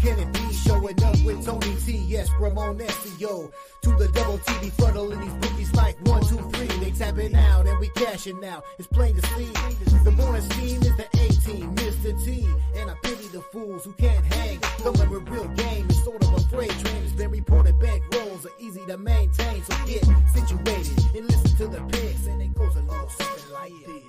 can it be? Showing up with Tony T, yes, Ramon SEO. To the double T, be funneling these bookies like 1, 2, 3. They tapping out and we cashing out. It's plain to see. The bonus team is the A-team, Mr. T. And I pity the fools who can't hang. Coming with real game is sort of a freight train. It's been reported bank rolls are easy to maintain. So get situated and listen to the picks. And it goes a little something like this.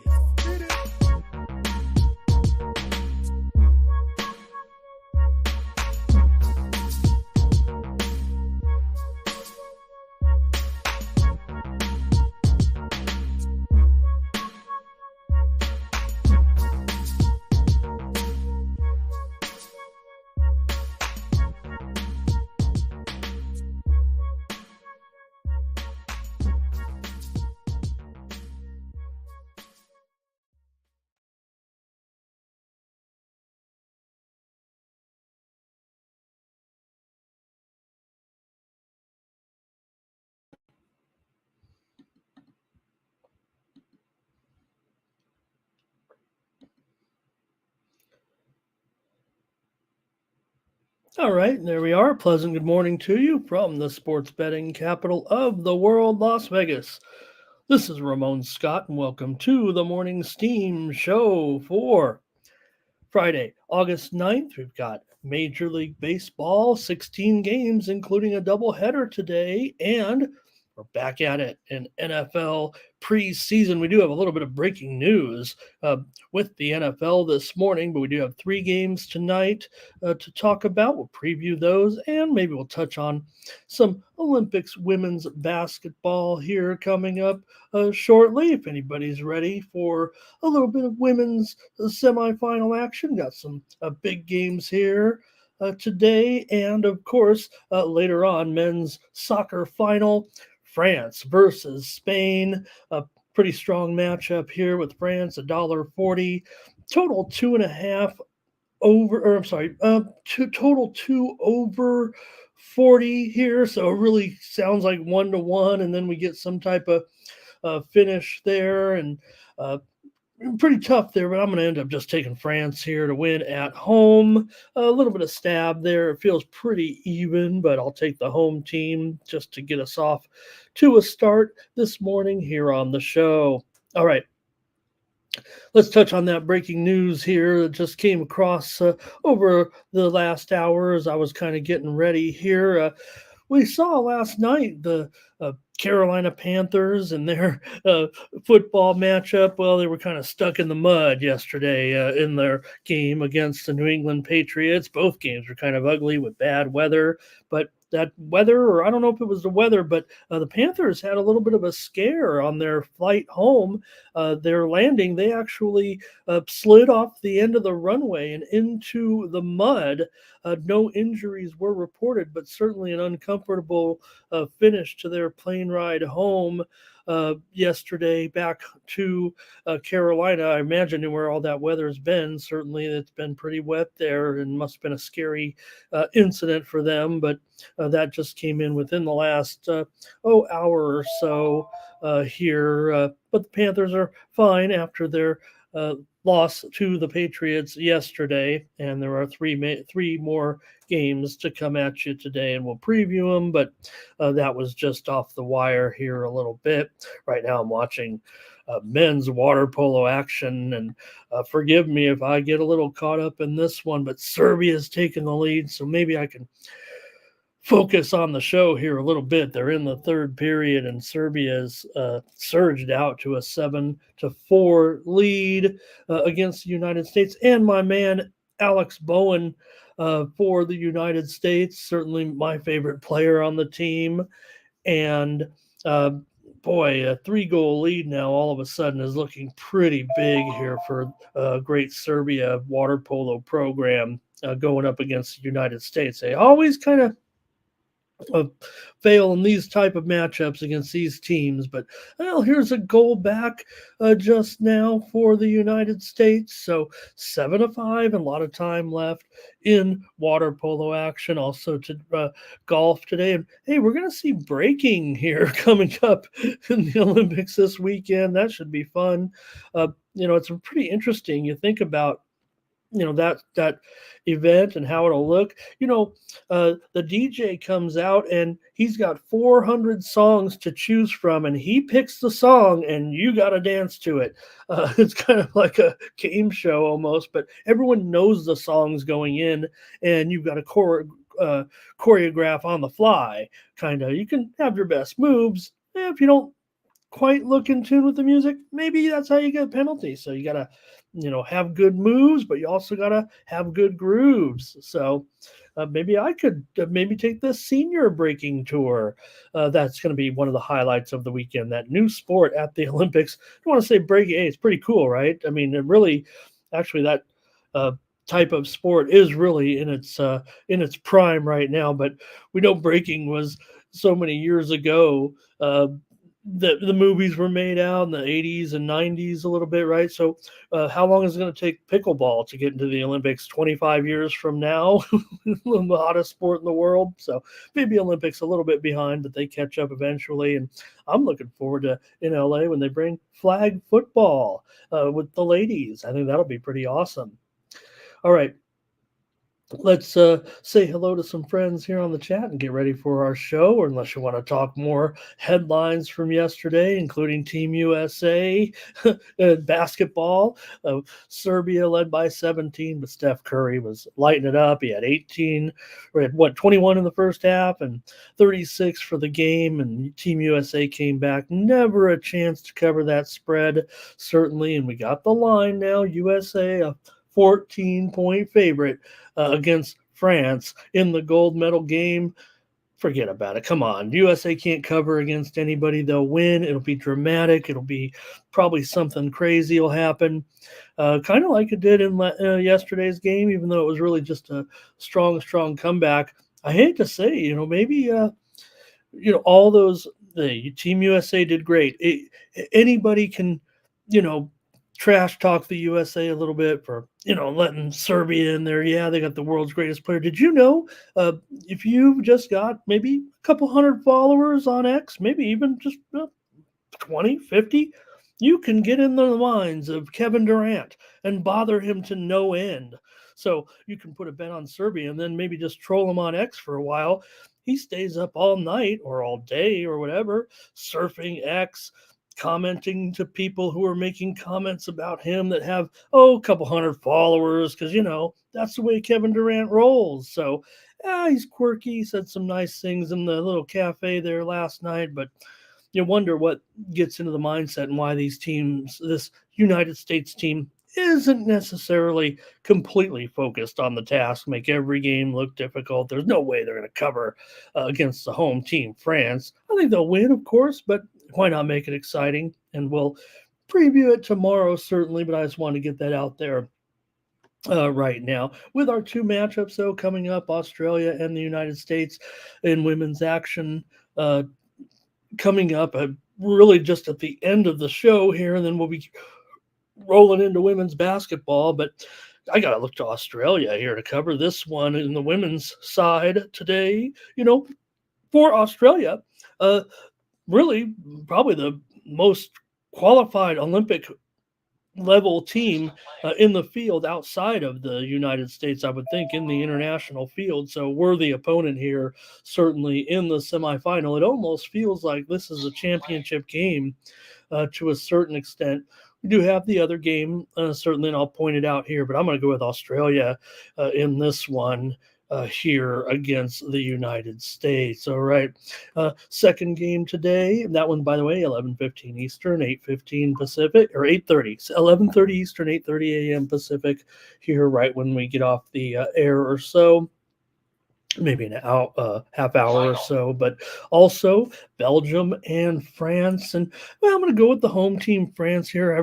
All right, there we are. Pleasant good morning to you from the sports betting capital of the world, Las Vegas. This is Ramon Scott, and welcome to the Morning Steam Show for Friday, August 9th. We've got Major League Baseball, 16 games, including a doubleheader today, and we're back at it in NFL preseason. We do have a little bit of breaking news with the NFL this morning, but we do have 3 games tonight to talk about. We'll preview those, and maybe we'll touch on some Olympics women's basketball here coming up shortly. If anybody's ready for a little bit of women's semifinal action, got some big games here today, and of course later on, men's soccer final. France versus Spain, a pretty strong matchup here with France, $1.40, total 2.5 over, or I'm sorry, total 2 over 40 here. So it really sounds like 1-1, and then we get some type of finish there, and pretty tough there, but I'm going to end up just taking France here to win at home. A little bit of stab there. It feels pretty even, but I'll take the home team just to get us off to a start this morning here on the show. All right. Let's touch on that breaking news here that just came across over the last hour as I was kind of getting ready here. We saw last night the Carolina Panthers and their football matchup. Well, they were kind of stuck in the mud yesterday in their game against the New England Patriots. Both games were kind of ugly with bad weather, but that weather, or I don't know if it was the weather, but the Panthers had a little bit of a scare on their flight home. Their landing, they actually slid off the end of the runway and into the mud. No injuries were reported, but certainly an uncomfortable finish to their plane ride home yesterday back to Carolina. I imagine where all that weather's been. Certainly it's been pretty wet there and must have been a scary incident for them, but that just came in within the last hour or so here. But the Panthers are fine after their loss to the Patriots yesterday, and there are three more games to come at you today, and we'll preview them, but that was just off the wire here a little bit. Right now I'm watching men's water polo action, and forgive me if I get a little caught up in this one, but Serbia's taking the lead, so maybe I can focus on the show here a little bit. They're in the third period, and Serbia's surged out to a 7-4 lead against the United States. And my man Alex Bowen for the United States, certainly my favorite player on the team. And boy, a 3-goal lead now all of a sudden is looking pretty big here for a great Serbia water polo program going up against the United States. They always kind of fail in these type of matchups against these teams, but well, here's a goal back just now for the United States. So 7-5, and a lot of time left in water polo action. Also to golf today, and hey, we're going to see breaking here coming up in the Olympics this weekend. That should be fun. It's pretty interesting. You think about that event and how it'll look. The DJ comes out and he's got 400 songs to choose from, and he picks the song, and you got to dance to it. It's kind of like a game show almost, but everyone knows the songs going in, and you've got to choreograph on the fly. Kind of, you can have your best moves. If you don't quite look in tune with the music, maybe that's how you get a penalty. So you gotta, have good moves, but you also gotta have good grooves. So maybe I could maybe take the senior breaking tour. That's going to be one of the highlights of the weekend. That new sport at the Olympics. I want to say breaking. Hey, it's pretty cool, right? I mean, it really, actually, that type of sport is really in its prime right now. But we know breaking was so many years ago. The movies were made out in the 80s and 90s a little bit, right? So how long is it going to take pickleball to get into the Olympics? 25 years from now, the hottest sport in the world. So maybe Olympics a little bit behind, but they catch up eventually. And I'm looking forward to in LA when they bring flag football with the ladies. I think that'll be pretty awesome. All right. Let's say hello to some friends here on the chat and get ready for our show. Or unless you want to talk more headlines from yesterday, including Team USA, basketball, Serbia led by 17, but Steph Curry was lighting it up. He had 18, or had 21 in the first half and 36 for the game. And Team USA came back, never a chance to cover that spread, certainly. And we got the line now, USA, a 14-point favorite against France in the gold medal game. Forget about it. Come on. USA can't cover against anybody. They'll win. It'll be dramatic. It'll be probably something crazy will happen. Kind of like it did in yesterday's game, even though it was really just a strong comeback. I hate to say, maybe, all those, the Team USA did great. Anybody can, trash talk the USA a little bit for, letting Serbia in there. Yeah, they got the world's greatest player. Did you know if you've just got maybe a couple hundred followers on X, maybe even just 20, 50, you can get in the minds of Kevin Durant and bother him to no end. So you can put a bet on Serbia and then maybe just troll him on X for a while. He stays up all night or all day or whatever, surfing X, commenting to people who are making comments about him that have, a couple hundred followers, because, that's the way Kevin Durant rolls. So he's quirky, said some nice things in the little cafe there last night, but you wonder what gets into the mindset and why these teams, this United States team, isn't necessarily completely focused on the task, make every game look difficult. There's no way they're going to cover against the home team, France. I think they'll win, of course, but why not make it exciting? And we'll preview it tomorrow, certainly, but I just want to get that out there right now. With our two matchups, though, coming up, Australia and the United States in women's action coming up really just at the end of the show here, and then we'll be rolling into women's basketball. But I got to look to Australia here to cover this one in the women's side today. For Australia, really probably the most qualified Olympic level team in the field outside of the United States, I would think, in the international field. So worthy opponent here, certainly in the semifinal. It almost feels like this is a championship game to a certain extent. We do have the other game, certainly, and I'll point it out here, but I'm going to go with Australia in this one. Here against the United States. All right. Second game today. That one, by the way, 11:15 Eastern, 8:15 Pacific, or 8:30. 11:30 Eastern, 8:30 a.m. Pacific here right when we get off the air or so. Maybe an half hour or so, but also Belgium and France. And I'm going to go with the home team, France here.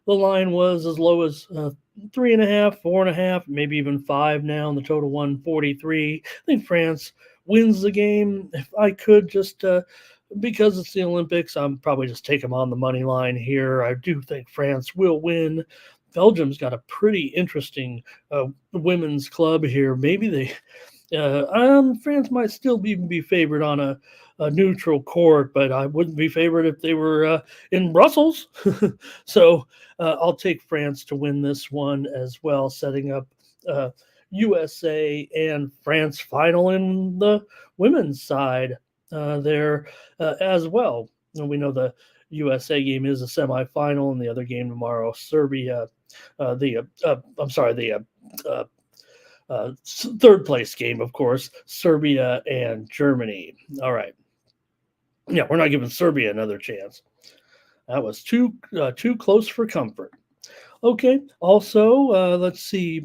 The line was as low as 3.5, 4.5, maybe even 5 now, and the total 143. I think France wins the game. If I could just, because it's the Olympics, I'm probably just take them on the money line here. I do think France will win. Belgium's got a pretty interesting women's club here. Maybe France might still even be favored on a neutral court, but I wouldn't be favored if they were in Brussels. So I'll take France to win this one as well, setting up USA and France final in the women's side there as well. And we know the USA game is a semifinal, and the other game tomorrow, Serbia. I'm sorry, the third place game, of course, Serbia and Germany. All right. Yeah, we're not giving Serbia another chance. That was too close for comfort. Okay. Also, let's see.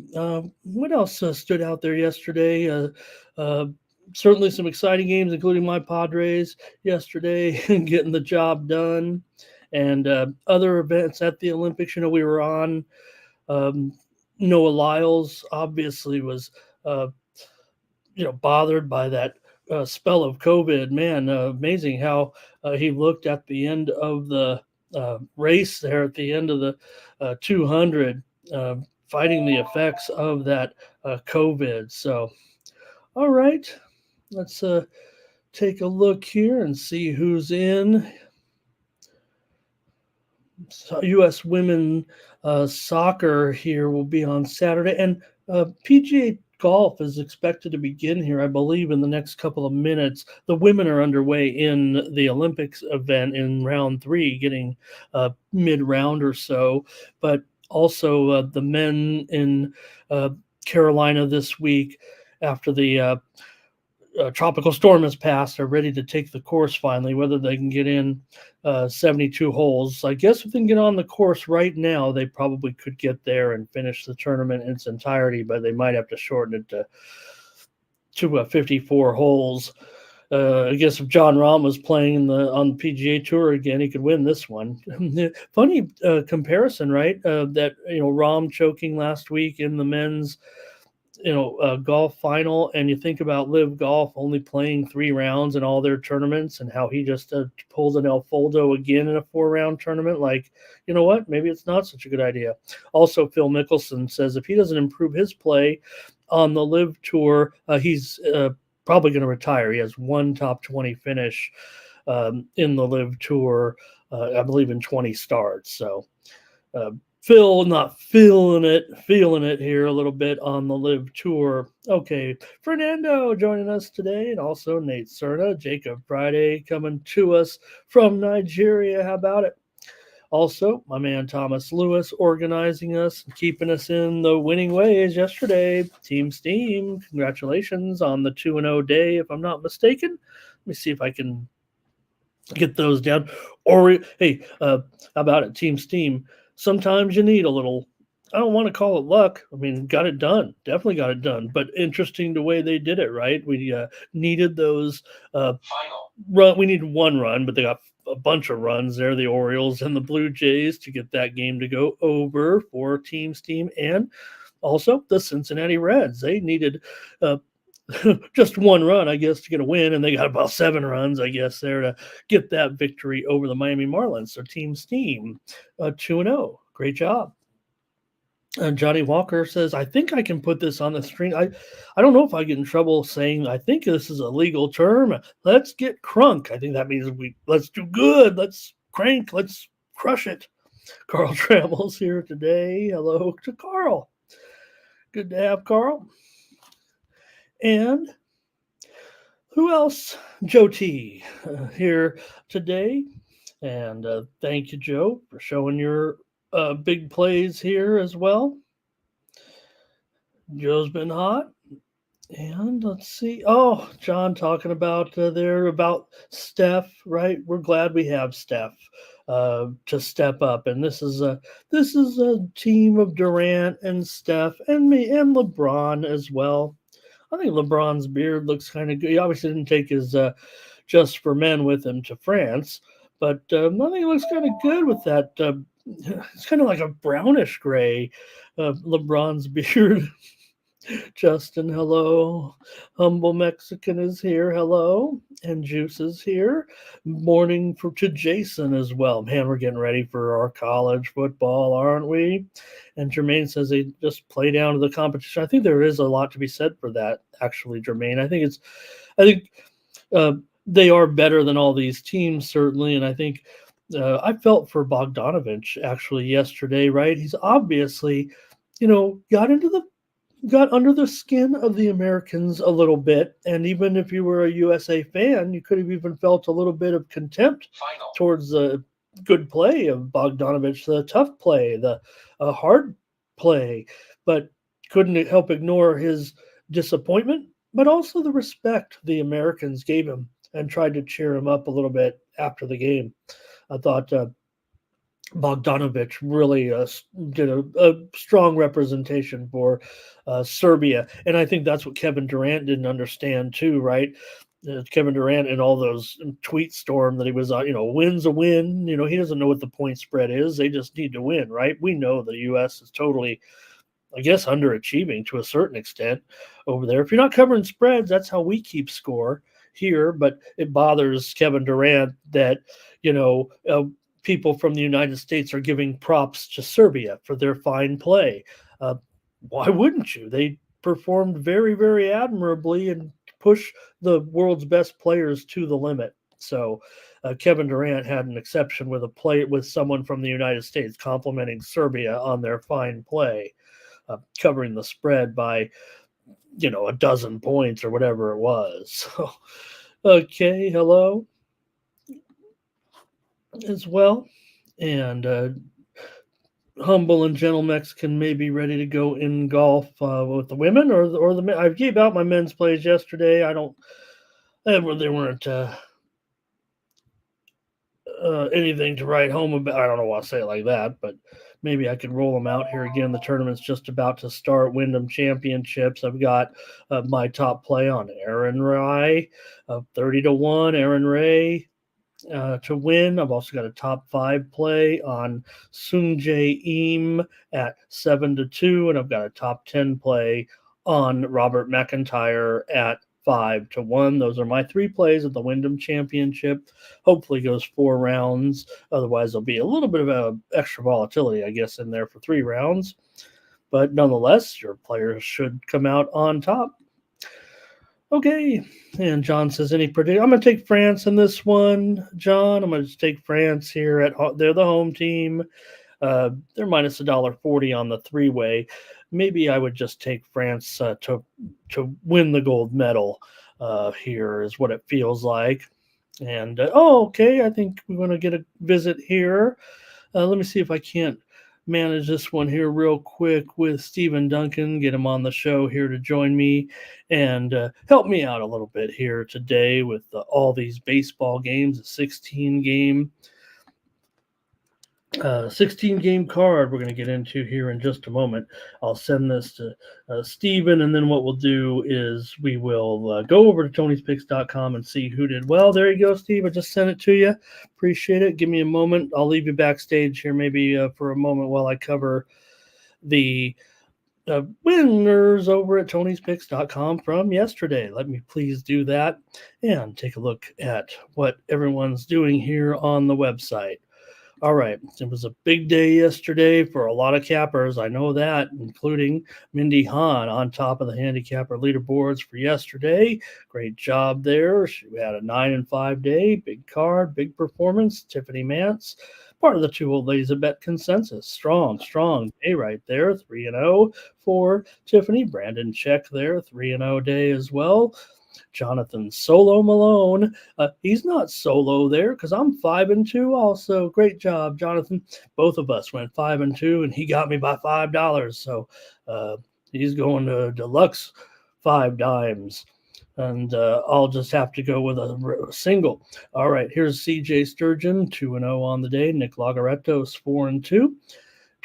What else stood out there yesterday? Uh, Certainly some exciting games, including my Padres yesterday, getting the job done, and other events at the Olympics. We were on. Um, Noah Lyles obviously was, uh, bothered by that spell of COVID. Man, amazing how he looked at the end of the race there at the end of the 200, fighting the effects of that COVID. So, all right, let's take a look here and see who's in. So U.S. women soccer here will be on Saturday, and PGA golf is expected to begin here, I believe, in the next couple of minutes. The women are underway in the Olympics event in round 3, getting mid-round or so, but also the men in Carolina this week after the tropical storm has passed, are ready to take the course finally, whether they can get in 72 holes. I guess if they can get on the course right now, they probably could get there and finish the tournament in its entirety, but they might have to shorten it to 54 holes. I guess if John Rahm was playing on the PGA Tour again, he could win this one. Funny comparison, right? That Rahm choking last week in the men's golf final, and you think about Live Golf only playing 3 rounds in all their tournaments, and how he just pulled an El Foldo again in a 4-round tournament. Like, you know what? Maybe it's not such a good idea. Also, Phil Mickelson says if he doesn't improve his play on the Live Tour, he's probably going to retire. He has one top 20 finish in the Live Tour, I believe in 20 starts. So Phil not feeling it here a little bit on the Live Tour. Okay, Fernando joining us today, and also Nate Cerna, Jacob Friday coming to us from Nigeria. How about it? Also, my man Thomas Lewis organizing us and keeping us in the winning ways yesterday. Team Steam, congratulations on the 2-0 day, if I'm not mistaken. Let me see if I can get those down. Or, hey, how about it, Team Steam? Sometimes you need a little, I don't want to call it luck. I mean, got it done. Definitely got it done. But interesting the way they did it, right? We needed those run. We needed one run, but they got a bunch of runs there, the Orioles and the Blue Jays, to get that game to go over for Team Steam. And also the Cincinnati Reds. They needed just one run, I guess, to get a win, and they got about 7 runs, I guess, there to get that victory over the Miami Marlins. So Team Steam, 2-0. Great job. And Johnny Walker says, I think I can put this on the screen. I don't know if I get in trouble saying I think this is a legal term. Let's get crunk. I think that means let's do good. Let's crank. Let's crush it. Carl Trammell's here today. Hello to Carl. Good to have Carl. And who else? Joe T here today. And thank you, Joe, for showing your big plays here as well. Joe's been hot. And let's see. Oh, John talking about about Steph, right? We're glad we have Steph to step up, and this is a team of Durant and Steph and me and LeBron as well. I think LeBron's beard looks kind of good. He obviously didn't take his Just for Men with him to France, but I think it looks kind of good with that. It's kind of like a brownish gray LeBron's beard. Justin, hello. Humble Mexican is here, hello. And Juice is here. Morning to Jason as well. Man, we're getting ready for our college football, aren't we? And Jermaine says they just play down to the competition. I think there is a lot to be said for that, actually, Jermaine. I think they are better than all these teams, certainly. And I think I felt for Bogdanovich actually yesterday, right? He's obviously, got under the skin of the Americans a little bit. And even if you were a USA fan, you could have even felt a little bit of contempt towards the good play of Bogdanovich, the tough play, the hard play, but couldn't help ignore his disappointment, but also the respect the Americans gave him and tried to cheer him up a little bit after the game. I thought Bogdanovich really did a strong representation for Serbia. And I think that's what Kevin Durant didn't understand too, right? Kevin Durant and all those tweet storm that he was on, win's a win. He doesn't know what the point spread is. They just need to win, right? We know the U.S. is totally, I guess, underachieving to a certain extent over there. If you're not covering spreads, that's how we keep score here. But it bothers Kevin Durant that, people from the United States are giving props to Serbia for their fine play. Why wouldn't you? They performed very, very admirably and push the world's best players to the limit. So Kevin Durant had an exception with someone from the United States complimenting Serbia on their fine play, covering the spread by, a dozen points or whatever it was. So, okay, hello as well. And humble and gentle Mexican may be ready to go in golf with the women or the men. I gave out my men's plays yesterday. They weren't anything to write home about. I don't know why I say it like that, but maybe I could roll them out here again. The tournament's just about to start. Wyndham Championships. I've got my top play on Aaron Rai, 30-1. Aaron Ray to win. I've also got a top 5 play on Sung Jae Im at 7-2, and I've got a top 10 play on Robert McIntyre at 5-1. Those are my 3 plays at the Wyndham Championship. Hopefully goes 4 rounds. Otherwise, there'll be a little bit of a extra volatility, I guess, in there for 3 rounds. But nonetheless, your players should come out on top. Okay. And John says, any prediction? I'm going to take France in this one, John. I'm going to take France here. They're the home team. They're minus $1.40 on the 3-way. Maybe I would just take France to win the gold medal here is what it feels like. And, okay, I think we're going to get a visit here. Let me see if I can't manage this one here real quick with Stephen Duncan, get him on the show here to join me and help me out a little bit here today with all these baseball games, a 16-game card we're going to get into here in just a moment. I'll send this to Steven, and then what we'll do is we will go over to tonyspicks.com and see who did well. There you go, Steve. I just sent it to you. Appreciate it. Give me a moment. I'll leave you backstage here maybe for a moment while I cover the winners over at tonyspicks.com from yesterday. Let me please do that and take a look at what everyone's doing here on the website. All right. It was a big day yesterday for a lot of cappers. I know that, including Mindy Hahn on top of the handicapper leaderboards for yesterday. Great job there. She had a 9-5 day, big card, big performance. Tiffany Mance, part of the 2 old ladies at Bet Consensus. Strong day right there. 3-0 for Tiffany. Brandon Check there. 3-0 day as well. Jonathan Solo Malone. He's not solo there because I'm 5-2 also. Great job, Jonathan. Both of us went 5-2, and he got me by $5. So he's going to deluxe 5 dimes. And I'll just have to go with a single. All right, here's CJ Sturgeon, 2-0 on the day. Nick Lagaretto's 4-2.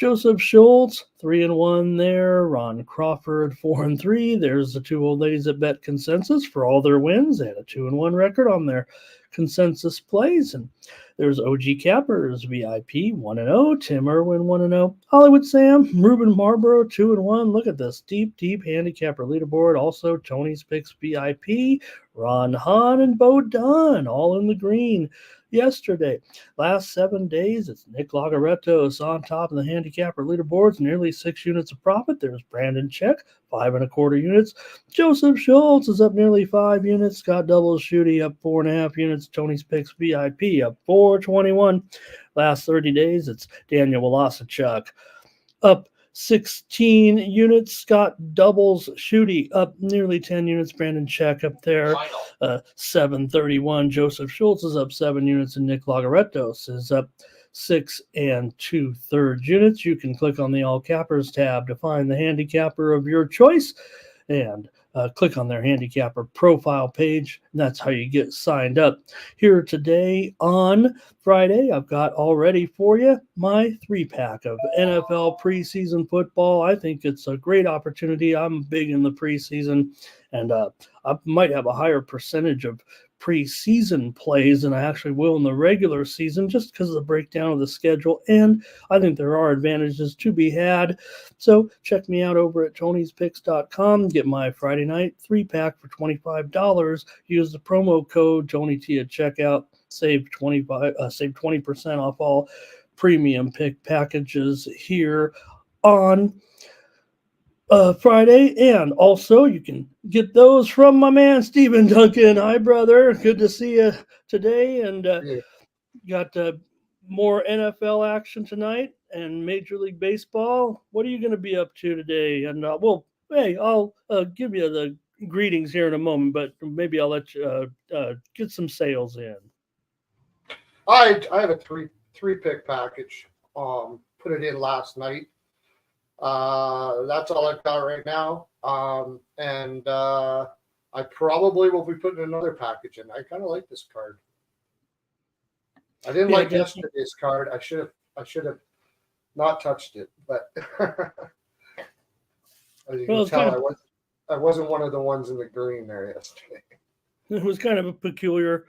Joseph Schultz, 3-1 there. Ron Crawford, 4-3. There's the two old ladies that bet consensus for all their wins. They had a 2-1 record on their consensus plays. And there's OG Cappers, VIP, 1-0. Tim Irwin, 1-0. Hollywood Sam, Ruben Marlboro, 2-1. Look at this deep handicapper leaderboard. Also, Tony's Picks, VIP, Ron Hahn, and Bo Dunn, all in the green yesterday. Last 7 days, it's Nick Lagarettos on top of the handicapper leaderboards, nearly 6 units of profit. There's Brandon Check, 5.25 units. Joseph Schultz is up nearly 5 units. Scott Doubles Shooty up 4.5 units. Tony's Picks VIP up 421. Last 30 days, it's Daniel Wolasachuk up 16 units. Scott Doubles Shooty up nearly 10 units. Brandon Check up there, 731. Joseph Schultz is up 7 units, and Nick Lagarettos is up 6 2/3 units. You can click on the All Cappers tab to find the handicapper of your choice, and click on their handicapper profile page, and that's how you get signed up. Here today on Friday, I've got all ready for you my 3-pack of NFL preseason football. I think it's a great opportunity. I'm big in the preseason, and I might have a higher percentage of preseason plays than I actually will in the regular season, just because of the breakdown of the schedule. And I think there are advantages to be had. So check me out over at Tony'sPicks.com. Get my Friday night 3-pack for $25. Use the promo code TonyT at checkout. Save 20% off all premium pick packages here on Friday. And also you can get those from my man Stephen Duncan. Hi, brother. Good to see you today. And got more NFL action tonight and Major League Baseball. What are you going to be up to today? And well, hey, I'll give you the greetings here in a moment, but maybe I'll let you get some sales in. I have a three pick package. Put it in last night. That's all I've got right now. And I probably will be putting another package in. I kind of like this card. I didn't like yesterday's card. I should have not touched it, but as you can tell, I wasn't one of the ones in the green there yesterday. It was kind of a peculiar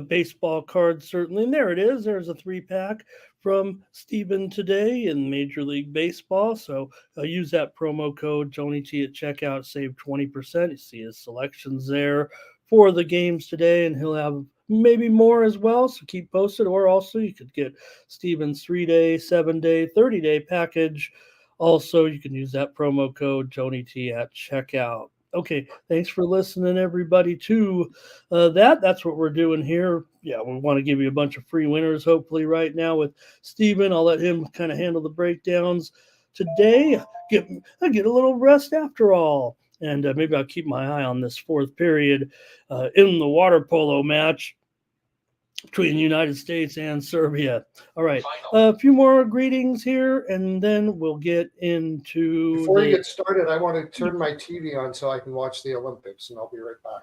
baseball card, certainly. And there it is. There's a 3-pack from Steven today in Major League Baseball. So use that promo code TonyT at checkout, save 20%. You see his selections there for the games today, and he'll have maybe more as well. So keep posted. Or also you could get Steven's 3-day, 7-day, 30-day package. Also, you can use that promo code TonyT at checkout. Okay, thanks for listening, everybody, to that. That's what we're doing here. Yeah, we want to give you a bunch of free winners, hopefully, right now with Steven. I'll let him kind of handle the breakdowns today. I get a little rest after all. And maybe I'll keep my eye on this fourth period in the water polo match between the United States and Serbia. All right, a few more greetings here, and then we'll get into... Before you get started, I want to turn my TV on so I can watch the Olympics, and I'll be right back.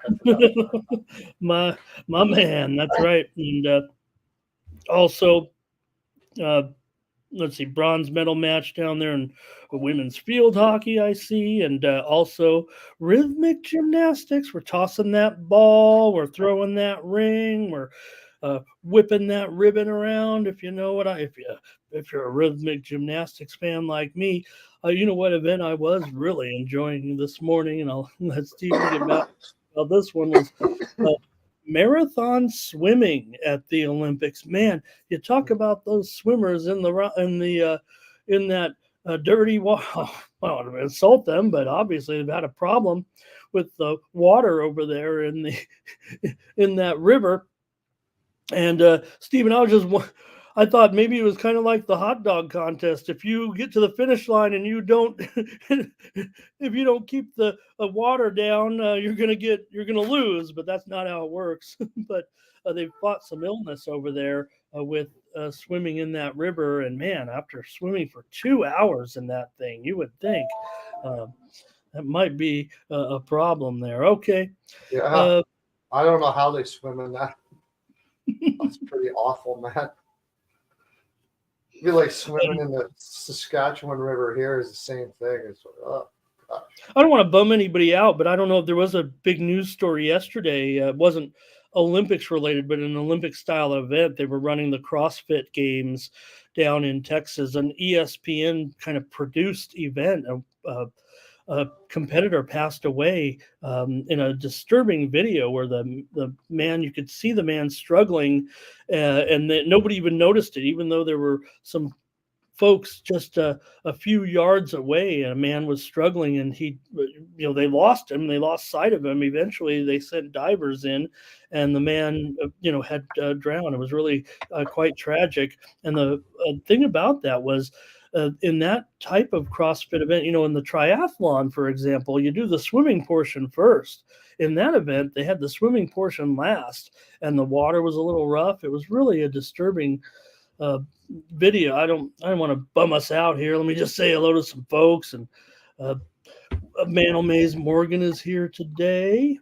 my man, that's right. And also, let's see, bronze medal match down there in women's field hockey, I see, and also rhythmic gymnastics. We're tossing that ball, we're throwing that ring, we're whipping that ribbon around. If you know what if you're a rhythmic gymnastics fan like me, you know what event I was really enjoying this morning, and I'll let Steven get back. Well, this one was marathon swimming at the Olympics. Man, you talk about those swimmers in that dirty water. Well, I don't insult them, but obviously they've had a problem with the water over there in that river. And Stephen, I thought maybe it was kind of like the hot dog contest. If you get to the finish line and you don't, if you don't keep the water down, you're gonna lose. But that's not how it works. But they've fought some illness over there with swimming in that river. And man, after swimming for 2 hours in that thing, you would think that might be a problem there. Okay. Yeah. I don't know how they swim in that. That's pretty awful, man. be like swimming in the Saskatchewan River here is the same thing. It's oh gosh. I don't want to bum anybody out, but I don't know if there was a big news story yesterday. It wasn't Olympics related, but an Olympic style event. They were running the CrossFit Games down in Texas, an ESPN kind of produced event. A competitor passed away in a disturbing video where the man, you could see the man struggling, and that nobody even noticed it, even though there were some folks just a few yards away, and a man was struggling, and they lost him. They lost sight of him. Eventually they sent divers in, and the man had drowned. It was really quite tragic. And the thing about that was, in that type of CrossFit event, in the triathlon, for example, you do the swimming portion first. In that event, they had the swimming portion last, and the water was a little rough. It was really a disturbing video. I don't want to bum us out here. Let me just say hello to some folks. And Mantle Mays Morgan is here today.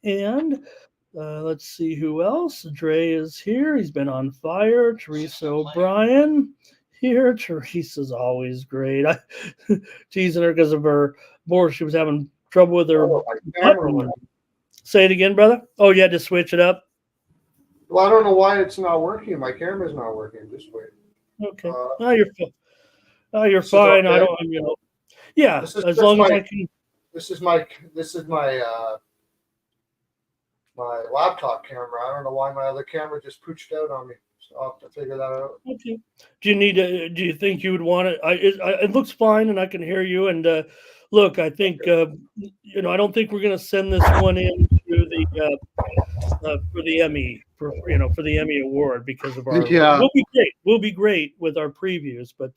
And let's see who else. Dre is here. He's been on fire. Teresa O'Brien here. Teresa's always great. I teasing her because of her board. She was having trouble with her button. Say it again, brother. Oh, you had to switch it up. Well, I don't know why it's not working. My camera's not working. Just wait. Okay. You're fine. Okay. I don't. Yeah. As long as I can. This is my my laptop camera. I don't know why my other camera just pooched out on me. So I'll have to figure that out. Okay. Do you think you would want it? It looks fine, and I can hear you. And look, I think I don't think we're going to send this one in to the for the Emmy for the Emmy award because of our. Yeah. We'll be great with our previews, but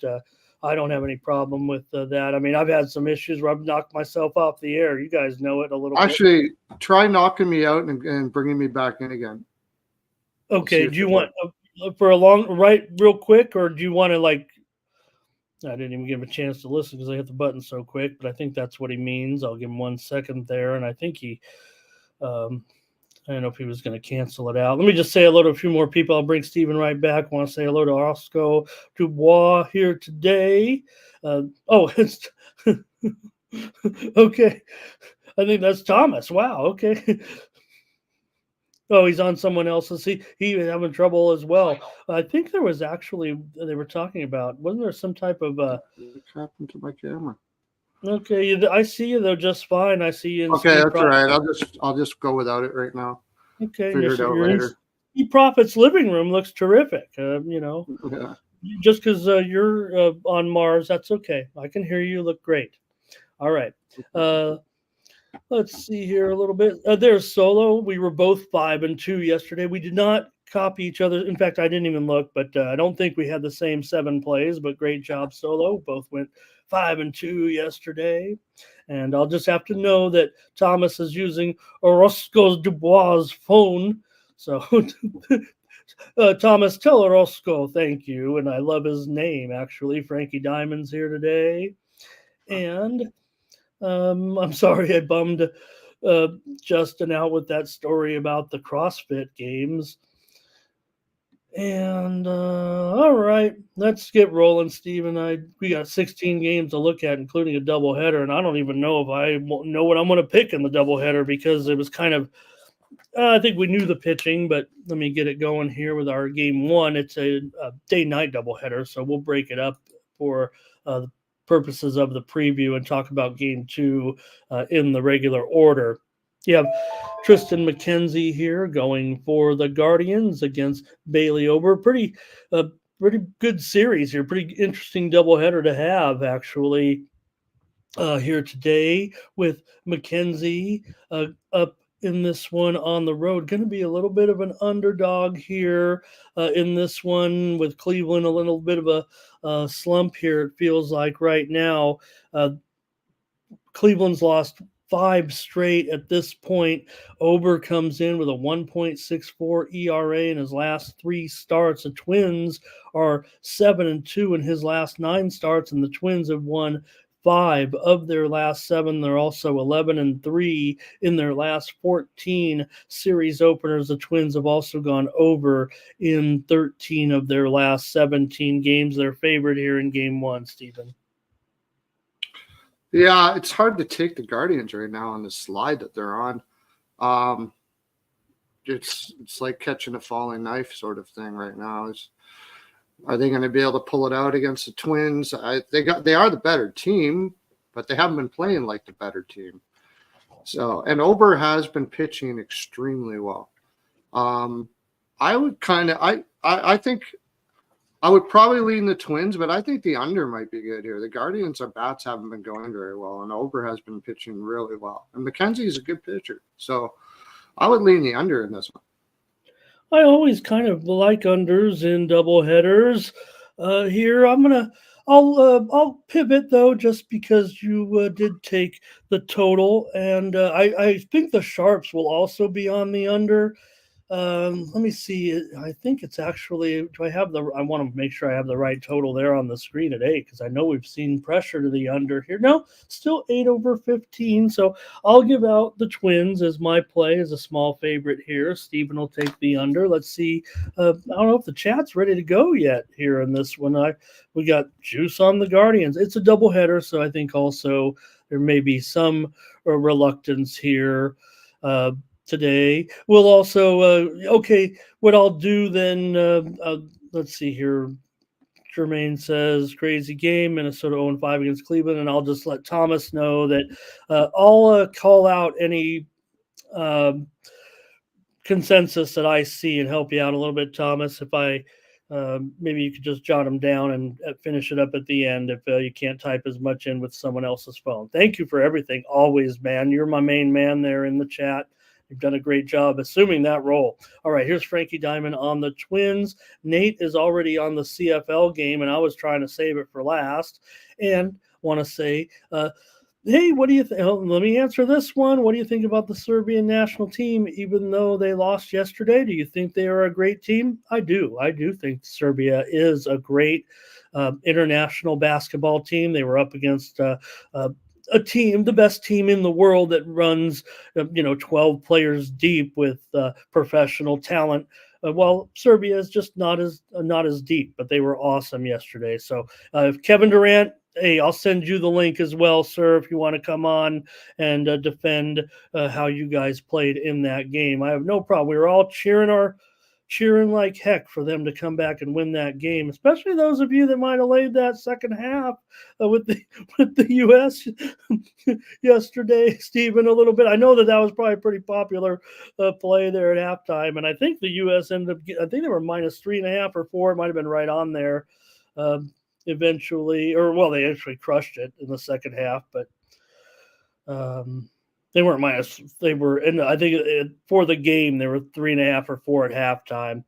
I don't have any problem with that. I mean, I've had some issues where I've knocked myself off the air. You guys know it a little bit. Actually, try knocking me out and bringing me back in again. Okay. Do you want for a real quick, or do you want to I didn't even give him a chance to listen because I hit the button so quick, but I think that's what he means. I'll give him 1 second there, and I think he. I don't know if he was going to cancel it out. Let me just say hello to a few more people. I'll bring Stephen right back. I want to say hello to Roscoe Dubois here today. It's okay. I think that's Thomas. Wow. Okay. Oh, he's on someone else's. He was having trouble as well. I think there was actually, they were talking about, wasn't there some type of what happened to my camera? Okay, I see you though just fine. I see you in okay, that's all right. I'll just go without it right now. Okay, figure it out later. Prophet's living room looks terrific. Yeah. Just because you're on Mars, that's okay. I can hear you. Look great. All right. Let's see here a little bit. There's Solo. We were both 5-2 yesterday. We did not copy each other. In fact, I didn't even look, but I don't think we had the same 7 plays. But great job, Solo. Both went 5-2 yesterday. And I'll just have to know that Thomas is using Orozco Dubois' phone. So, Thomas, tell Orozco thank you. And I love his name, actually. Frankie Diamond's here today. And I'm sorry I bummed Justin out with that story about the CrossFit Games. And all right, let's get rolling, Steve. We got 16 games to look at, including a doubleheader, and I don't even know if I know what I'm going to pick in the doubleheader because it was kind of. I think we knew the pitching, but let me get it going here with our game 1. It's a day-night doubleheader, so we'll break it up for the purposes of the preview and talk about game 2 in the regular order. You have Tristan McKenzie here going for the Guardians against Bailey Ober. Pretty good series here. Pretty interesting doubleheader to have, actually, here today with McKenzie up in this one on the road. Going to be a little bit of an underdog here in this one with Cleveland. A little bit of a slump here, it feels like right now. Cleveland's lost 5 straight at this point. Ober comes in with a 1.64 ERA in his last 3 starts. The Twins are 7-2 in his last 9 starts, and the Twins have won 5 of their last 7. They're also 11-3 in their last 14 series openers. The Twins have also gone over in 13 of their last 17 games. They're favored here in game 1, Stephen. Yeah, it's hard to take the Guardians right now on the slide that they're on. It's like catching a falling knife sort of thing right now. Are they going to be able to pull it out against the Twins? They are the better team, but they haven't been playing like the better team. So, and Ober has been pitching extremely well. I think I would probably lean the Twins, but I think the under might be good here. The Guardians' bats haven't been going very well, and Ober has been pitching really well. And McKenzie's a good pitcher, so I would lean the under in this one. I always kind of like unders in doubleheaders. Here, I'll pivot though, just because you did take the total, and I think the sharps will also be on the under. Let me see. I think it's actually. I want to make sure I have the right total there on the screen at 8, because I know we've seen pressure to the under here. No, still 8/15. So I'll give out the Twins as my play as a small favorite here. Stephen will take the under. Let's see. I don't know if the chat's ready to go yet here in this one. We got juice on the Guardians. It's a doubleheader, so I think also there may be some reluctance here. Today. We'll also, what I'll do then, let's see here. Jermaine says, crazy game, Minnesota 0-5 against Cleveland, and I'll just let Thomas know that I'll call out any consensus that I see and help you out a little bit, Thomas. If maybe you could just jot them down and finish it up at the end if you can't type as much in with someone else's phone. Thank you for everything, always, man. You're my main man there in the chat. You've done a great job assuming that role. All right, here's Frankie Diamond on the Twins. Nate is already on the CFL game, and I was trying to save it for last. And want to say, hey, what do you think? Let me answer this one. What do you think about the Serbian national team, even though they lost yesterday? Do you think they are a great team? I do. I do think Serbia is a great international basketball team. They were up against a team, the best team in the world, that runs, 12 players deep with professional talent. Well, Serbia is just not as deep, but they were awesome yesterday. So if Kevin Durant, hey, I'll send you the link as well, sir, if you want to come on and defend how you guys played in that game. I have no problem. We were all cheering like heck for them to come back and win that game, especially those of you that might have laid that second half with the U.S. yesterday, Stephen, a little bit. I know that was probably a pretty popular play there at halftime, and I think the U.S. ended up, I think they were -3.5 or 4. It might have been right on there eventually, they actually crushed it in the second half, but they weren't minus. They were, and I think for the game, they were 3.5 or 4 at halftime.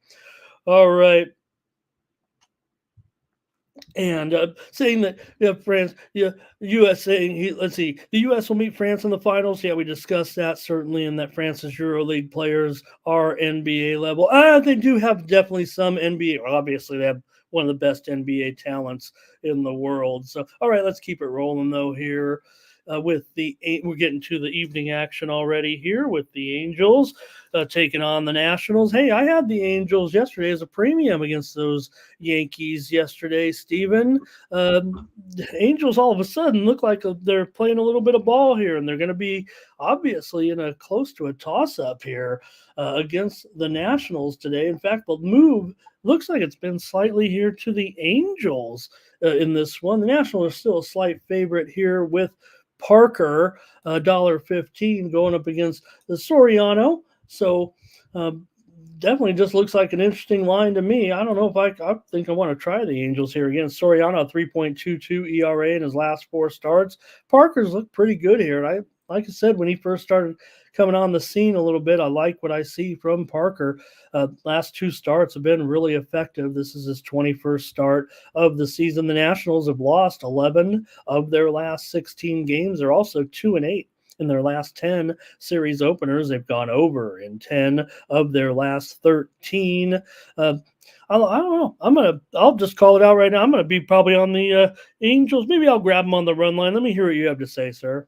All right. And saying that France, U.S. saying, let's see, the U.S. will meet France in the finals. Yeah, we discussed that certainly, and that France's EuroLeague players are NBA level. They do have definitely some NBA. Well, obviously, they have one of the best NBA talents in the world. So, all right, let's keep it rolling though here. We're getting to the evening action already here with the Angels taking on the Nationals. Hey, I had the Angels yesterday as a premium against those Yankees yesterday, Stephen. Angels all of a sudden look like they're playing a little bit of ball here, and they're going to be obviously close to a toss-up here against the Nationals today. In fact, the move looks like it's been slightly here to the Angels in this one. The Nationals are still a slight favorite here with Parker, $1.15 going up against the Soriano. So definitely just looks like an interesting line to me. I don't know if I think I want to try the Angels here again. Soriano, 3.22 ERA in his last 4 starts. Parker's looked pretty good here. And like I said, when he first started coming on the scene a little bit, I like what I see from Parker. Last 2 starts have been really effective. This is his 21st start of the season. The Nationals have lost 11 of their last 16 games. They're also 2-8 In their last 10 series openers, they've gone over in 10 of their last 13. I don't know. I'll just call it out right now. I'm going to be probably on the Angels. Maybe I'll grab them on the run line. Let me hear what you have to say, sir.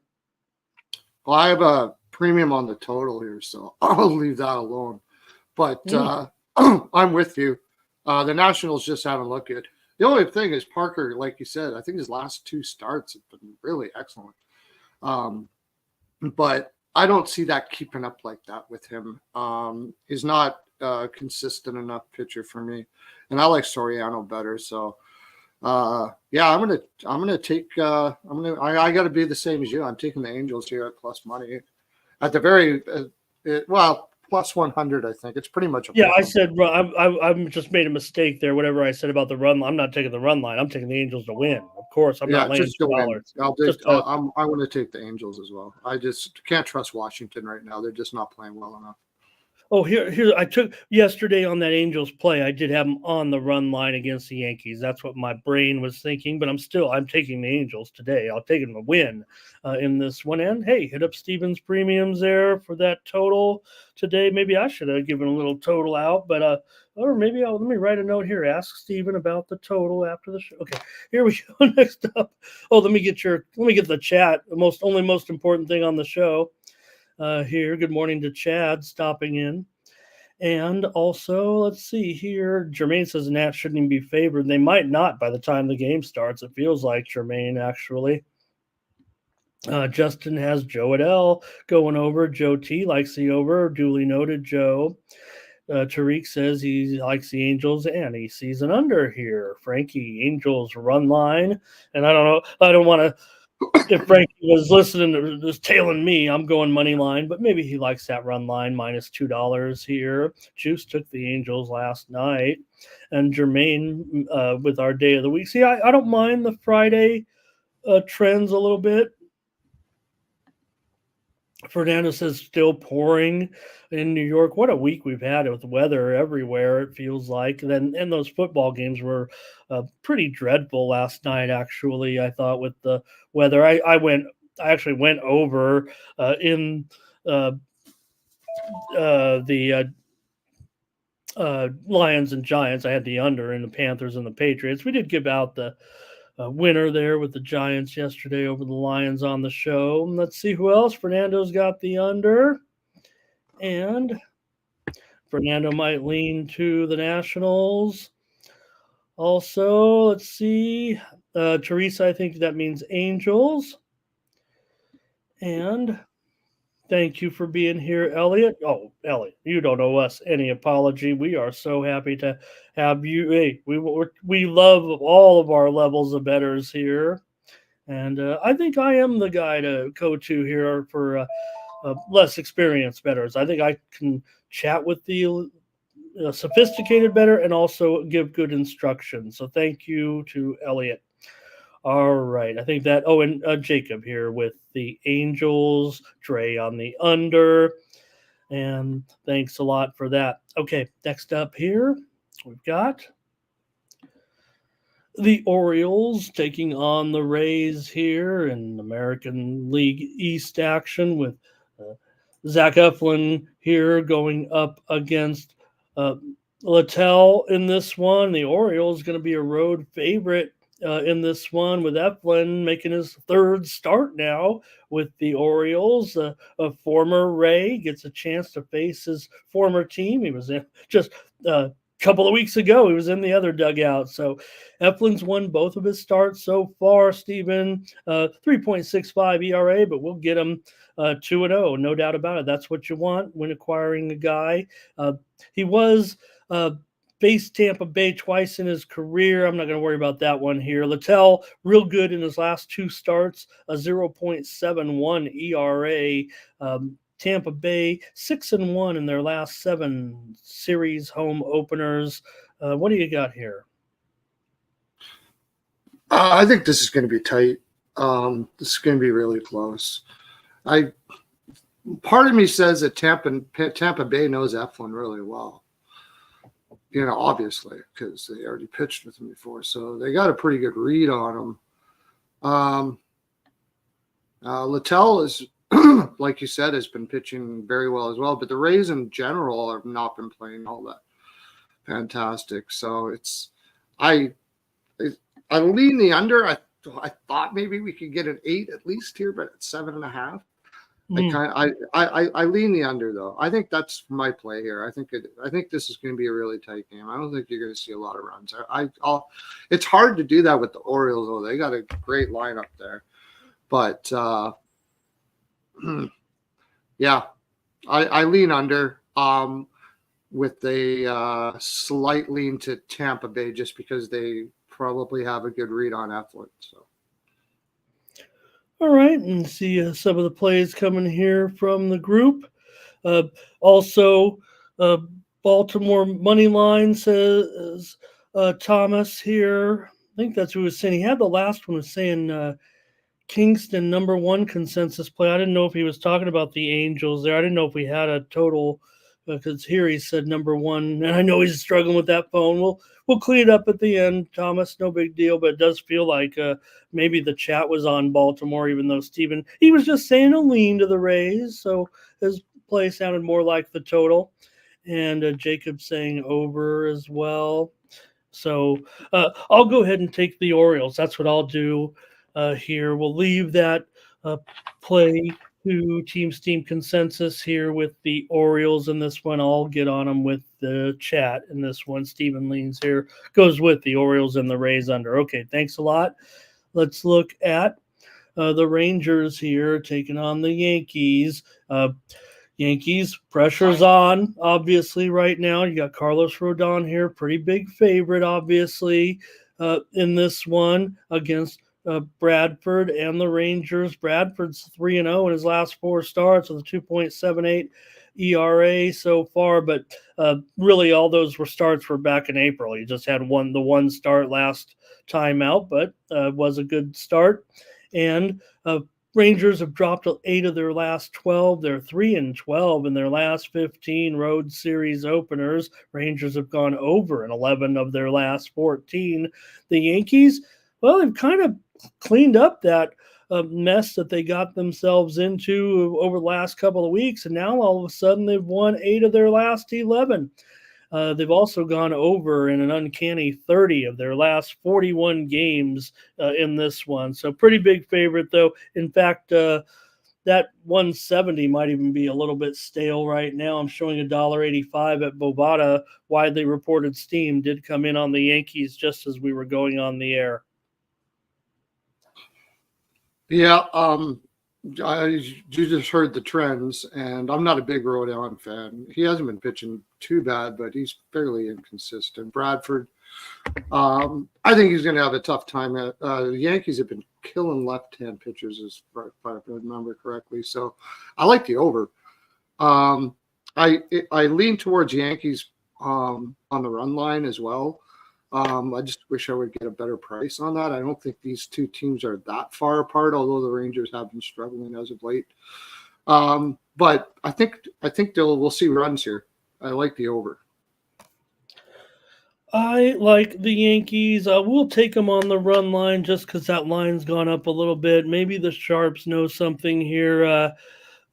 Well, I have a premium on the total here, so I'll leave that alone. But I'm with you. The Nationals just haven't looked good. The only thing is Parker, like you said, I think his last 2 starts have been really excellent. But I don't see that keeping up like that with him. He's not a consistent enough pitcher for me, and I like Soriano better. So, yeah, I'm gonna take. I got to be the same as you. I'm taking the Angels here at plus money. At the very plus 100, I think it's pretty much. I said I just made a mistake there. Whatever I said about the run, I'm not taking the run line. I'm taking the Angels to win. Of course, I'm not laying $2. I'm going to take the Angels as well. I just can't trust Washington right now. They're just not playing well enough. Oh, here! I took yesterday on that Angels play. I did have them on the run line against the Yankees. That's what my brain was thinking. But I'm taking the Angels today. I'll take them to win in this one. And hey, hit up Steven's premiums there for that total today. Maybe I should have given a little total out, but or maybe let me write a note here. Ask Steven about the total after the show. Okay, here we go. Next up. Oh, let me get the chat. The most important thing on the show. Here, good morning to Chad stopping in. And also, let's see here. Jermaine says Nats shouldn't even be favored. They might not by the time the game starts. It feels like Jermaine, actually. Justin has Joe at L going over. Joe T likes the over. Duly noted, Joe. Tariq says he likes the Angels and he sees an under here. Frankie, Angels run line. And I don't know. I don't want to. If Frankie was listening to this tailing me, I'm going money line, but maybe he likes that run line minus $2 here. Juice took the Angels last night, and Jermaine with our day of the week. See, I don't mind the Friday trends a little bit. Fernando says still pouring in New York. What a week we've had with weather everywhere, it feels like. And those football games were pretty dreadful last night, actually, I thought, with the weather. I actually went over in the Lions and Giants. I had the under in the Panthers and the Patriots. We did give out the winner there with the Giants yesterday over the Lions on the show. Let's see who else. Fernando's got the under. And Fernando might lean to the Nationals. Also, let's see. Teresa, I think that means Angels. And thank you for being here, Elliot. Oh, Elliot, you don't owe us any apology. We are so happy to have you. Hey, we love all of our levels of bettors here. And I think I am the guy to go to here for less experienced bettors. I think I can chat with the sophisticated bettor and also give good instructions. So thank you to Elliot. All right. I think that, and Jacob here with the Angels, Dre on the under. And thanks a lot for that. Okay. Next up here, we've got the Orioles taking on the Rays here in American League East action with Zach Eflin here going up against Littell in this one. The Orioles going to be a road favorite in this one, with Eflin making his third start now with the Orioles. A former Ray gets a chance to face his former team. He was just a couple of weeks ago. He was in the other dugout. So Eflin's won both of his starts so far, Stephen. 3.65 ERA, but we'll get him 2-0, no doubt about it. That's what you want when acquiring a guy. He was faced Tampa Bay twice in his career. I'm not going to worry about that one here. Littell, real good in his last 2 starts, a 0.71 ERA. Tampa Bay 6-1 in their last 7 series home openers. What do you got here? I think this is going to be tight. This is going to be really close. Part of me says that Tampa Bay knows Eflin really well. Obviously, because they already pitched with him before. So they got a pretty good read on him. Littell is like you said, has been pitching very well as well. But the Rays in general have not been playing all that fantastic. So I lean the under. I thought maybe we could get an 8 at least here, but it's 7.5. I lean the under though. I think that's my play here. I think this is going to be a really tight game. I don't think you're going to see a lot of runs. It's hard to do that with the Orioles though. They got a great lineup there, but yeah, I lean under with a slight lean to Tampa Bay just because they probably have a good read on Eflin. So. All right, and see some of the plays coming here from the group. Also, Baltimore money line says Thomas here. I think that's who was saying. He had the last one was saying Kingston #1 consensus play. I didn't know if he was talking about the Angels there. I didn't know if we had a total because here he said #1, and I know he's struggling with that phone. We'll clean it up at the end, Thomas. No big deal, but it does feel like maybe the chat was on Baltimore, even though Steven, he was just saying a lean to the Rays, so his play sounded more like the total. And Jacob saying over as well. So I'll go ahead and take the Orioles. That's what I'll do here. We'll leave that play to team consensus here with the Orioles in this one. I'll get on them with the chat in this one. Steven leans here, goes with the Orioles and the Rays under. Okay, thanks a lot. Let's look at the Rangers here taking on the Yankees. Yankees, pressure's on, obviously, right now. You got Carlos Rodon here, pretty big favorite, obviously, in this one against Bradford and the Rangers. Bradford's 3-0 in his last 4 starts with a 2.78 ERA so far, but really all those starts were back in April. He just had the one start last time out, but was a good start. And Rangers have dropped 8 of their last 12. They're 3-12 in their last 15 road series openers. Rangers have gone over in 11 of their last 14. The Yankees, well, they've kind of cleaned up that mess that they got themselves into over the last couple of weeks, and now all of a sudden they've won 8 of their last 11. They've also gone over in an uncanny 30 of their last 41 games in this one. So pretty big favorite, though. In fact, that 170 might even be a little bit stale right now. I'm showing $1.85 at Bovada. Widely reported steam did come in on the Yankees just as we were going on the air. Yeah, you just heard the trends, and I'm not a big Rodon fan. He hasn't been pitching too bad, but he's fairly inconsistent. Bradford, I think he's going to have a tough time. The Yankees have been killing left-hand pitchers, if I remember correctly. So I like the over. I lean towards Yankees on the run line as well. I just wish I would get a better price on that. I don't think these two teams are that far apart, although the Rangers have been struggling as of late. But I think we'll see runs here. I like the over. I like the Yankees. We'll take them on the run line just because that line's gone up a little bit. Maybe the Sharps know something here.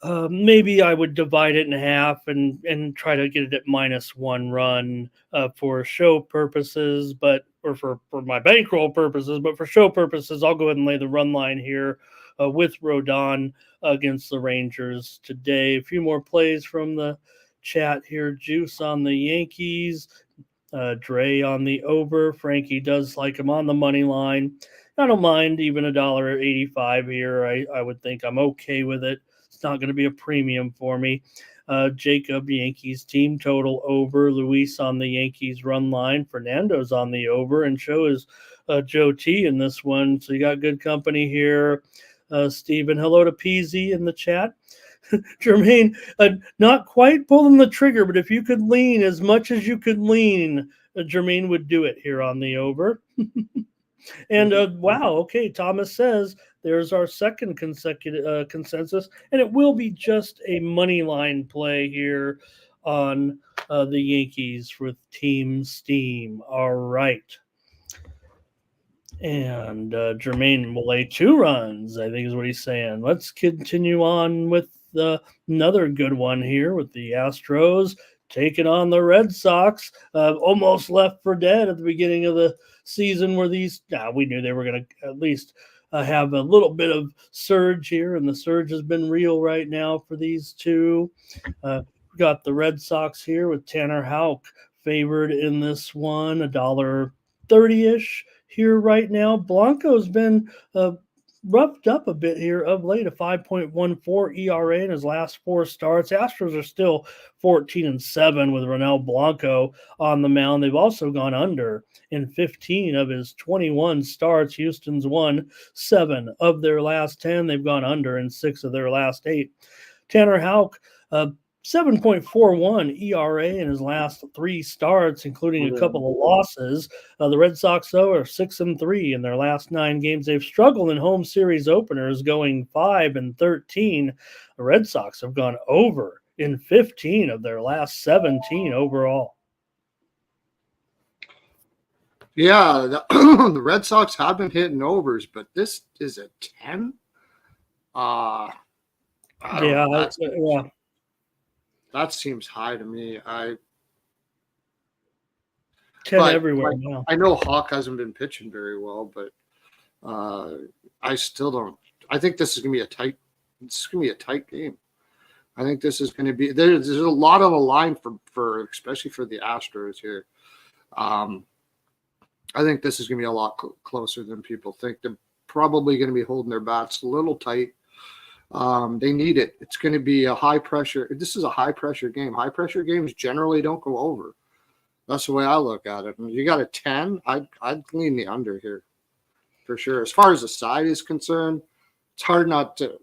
Maybe I would divide it in half and try to get it at -1 run for show purposes, or for my bankroll purposes. But for show purposes, I'll go ahead and lay the run line here with Rodon against the Rangers today. A few more plays from the chat here. Juice on the Yankees. Dre on the over. Frankie does like him on the money line. I don't mind even $1.85 here. I would think I'm okay with it. It's not going to be a premium for me. Jacob, Yankees team total over. Luis on the Yankees run line. Fernando's on the over, and so is Joe T in this one. So you got good company here. Stephen, hello to Peasy in the chat. Jermaine, not quite pulling the trigger, but if you could lean as much as you could lean, Jermaine would do it here on the over. And wow, okay, Thomas says there's our second consecutive consensus, and it will be just a money line play here on the Yankees with Team Steam. All right. And Jermaine will lay 2 runs, I think is what he's saying. Let's continue on with another good one here with the Astros taking on the Red Sox. Almost left for dead at the beginning of the season where we knew they were going to at least have a little bit of surge here, and the surge has been real right now for these two. Got the Red Sox here with Tanner Houck favored in this one, $1.30-ish here right now. Blanco's been roughed up a bit here of late, a 5.14 ERA in his last 4 starts. Astros are still 14-7 with Ronel Blanco on the mound. They've also gone under in 15 of his 21 starts. Houston's won 7 of their last 10. They've gone under in 6 of their last 8. Tanner Houck, 7.41 ERA in his last 3 starts, including a couple of losses. The Red Sox, though, are 6-3 in their last 9 games. They've struggled in home series openers, going 5-13. The Red Sox have gone over in 15 of their last 17 overall. Yeah, the Red Sox have been hitting overs, but this is a 10. That seems high to me. 10 everywhere now. I know Hawk hasn't been pitching very well, but I still don't. I think this is going to be a tight. It's going to be a tight game. I think this is going to be. There's a lot on the line for especially for the Astros here. I think this is going to be a lot closer than people think. They're probably going to be holding their bats a little tight. They need it. It's going to be a high pressure. This is a high pressure game. High pressure games generally don't go over. That's the way I look at it. And you got a 10. I'd lean the under here for sure. As far as the side is concerned, it's hard not to.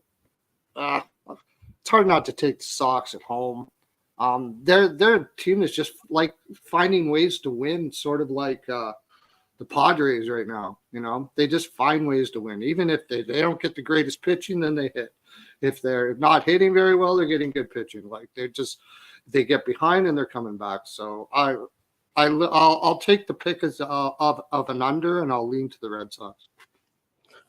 It's hard not to take the Sox at home. Their team is just like finding ways to win, sort of like the Padres right now. You know, they just find ways to win, even if they don't get the greatest pitching, then they hit. If they're not hitting very well, they're getting good pitching. Like they get behind and they're coming back. So I'll take the pick of an under, and I'll lean to the Red Sox.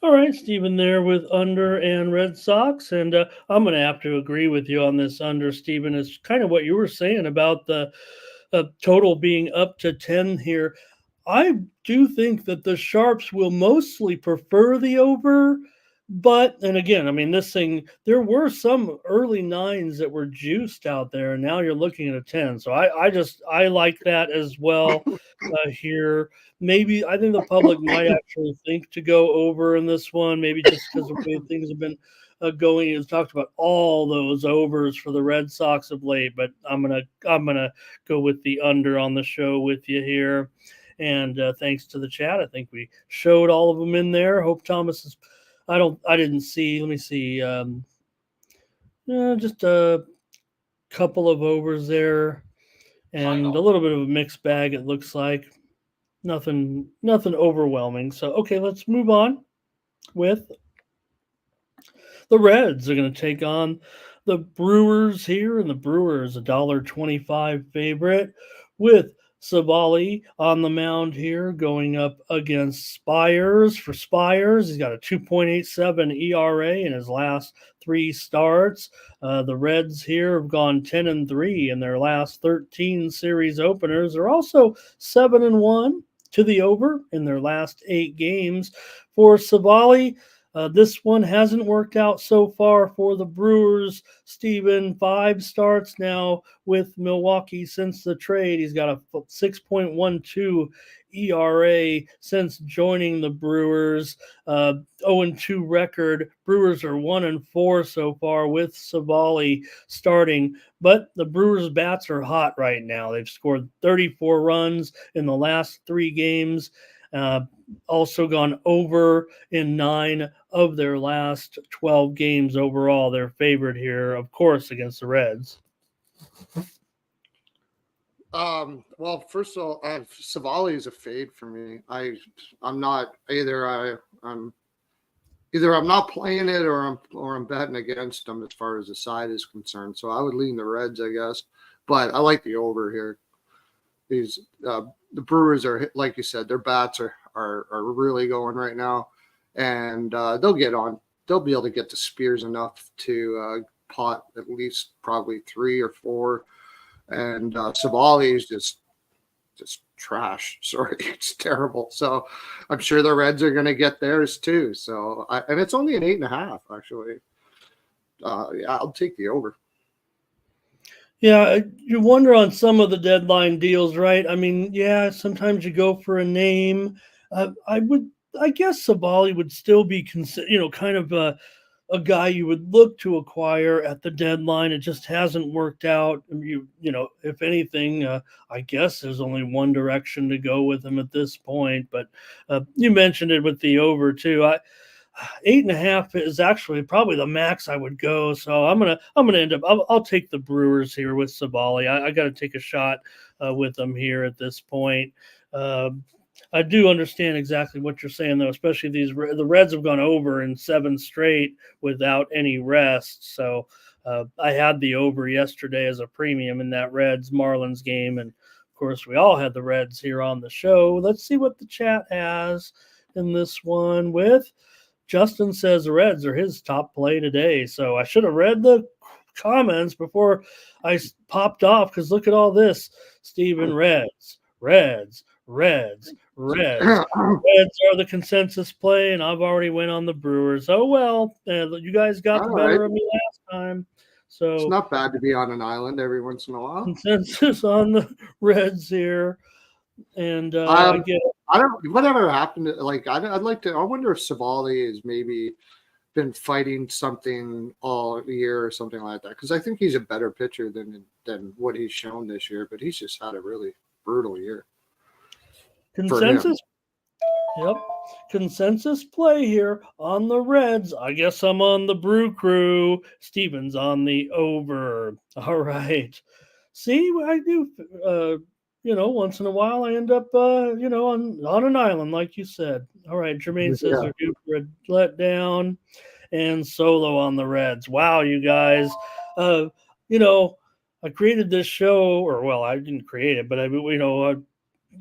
All right, Stephen there with under and Red Sox. And I'm going to have to agree with you on this under, Stephen. It's kind of what you were saying about the total being up to 10 here. I do think that the Sharps will mostly prefer the over. But, and again, I mean, there were some early 9s that were juiced out there, and now you're looking at a 10. So I like that as well here. Maybe I think the public might actually think to go over in this one, maybe just because of the way things have been going. It's talked about all those overs for the Red Sox of late, but I'm gonna go with the under on the show with you here. And thanks to the chat, I think we showed all of them in there. Hope Thomas is. I didn't see. Let me see. Just a couple of overs there, and a little bit of a mixed bag. It looks like nothing overwhelming. So okay, let's move on with the Reds. Are going to take on the Brewers here, and the Brewers $1.25 favorite with Savali on the mound here, going up against Spires. For Spires, he's got a 2.87 ERA in his last 3 starts. The Reds here have gone 10-3 in their last 13 series openers. They're also 7-1 to the over in their last 8 games. For Savali, this one hasn't worked out so far for the Brewers. Stephen, 5 starts now with Milwaukee since the trade. He's got a 6.12 ERA since joining the Brewers. 0-2 record. Brewers are 1-4 so far with Savali starting. But the Brewers' bats are hot right now. They've scored 34 runs in the last 3 games. Also gone over in 9 of their last 12 games overall. They're favored here, of course, against the Reds. Well, first of all, Savali is a fade for me. I'm not I'm not playing it or I'm betting against them as far as the side is concerned. So I would lean the Reds, I guess, but I like the over here. the Brewers are, like you said, their bats are really going right now, and they'll get on. They'll be able to get to Spears enough to pot at least probably 3 or 4, and Savali is just trash. Sorry, it's terrible. So I'm sure the Reds are going to get theirs too. So and it's only an 8.5 actually. Yeah, I'll take the over. Yeah, you wonder on some of the deadline deals, right? I mean, yeah, sometimes you go for a name. I guess Savali would still be kind of a guy you would look to acquire at the deadline. It just hasn't worked out. If anything, I guess there's only one direction to go with him at this point. But you mentioned it with the over too. 8.5 is actually probably the max I would go. So I'm gonna end up. I'll take the Brewers here with Savali. I got to take a shot with them here at this point. I do understand exactly what you're saying, though, especially the Reds have gone over in 7 straight without any rest. So I had the over yesterday as a premium in that Reds-Marlins game. And, of course, we all had the Reds here on the show. Let's see what the chat has in this one with Justin says the Reds are his top play today. So I should have read the comments before I popped off because look at all this. Steven, Reds. Reds are the consensus play, and I've already went on the Brewers. Oh, well, you guys got the better of me last time. So it's not bad to be on an island every once in a while. Consensus on the Reds here. And I don't. Whatever happened? I'd like to. I wonder if Savali has maybe been fighting something all year or something like that. Because I think he's a better pitcher than what he's shown this year. But he's just had a really brutal year. Consensus. Yep. Consensus play here on the Reds. I guess I'm on the Brew Crew. Steven's on the over. All right. See, I do. Once in a while I end up, on an island, like you said. All right, Jermaine says they're due for a letdown, and Solo on the Reds. Wow, you guys. I created this show, I didn't create it, but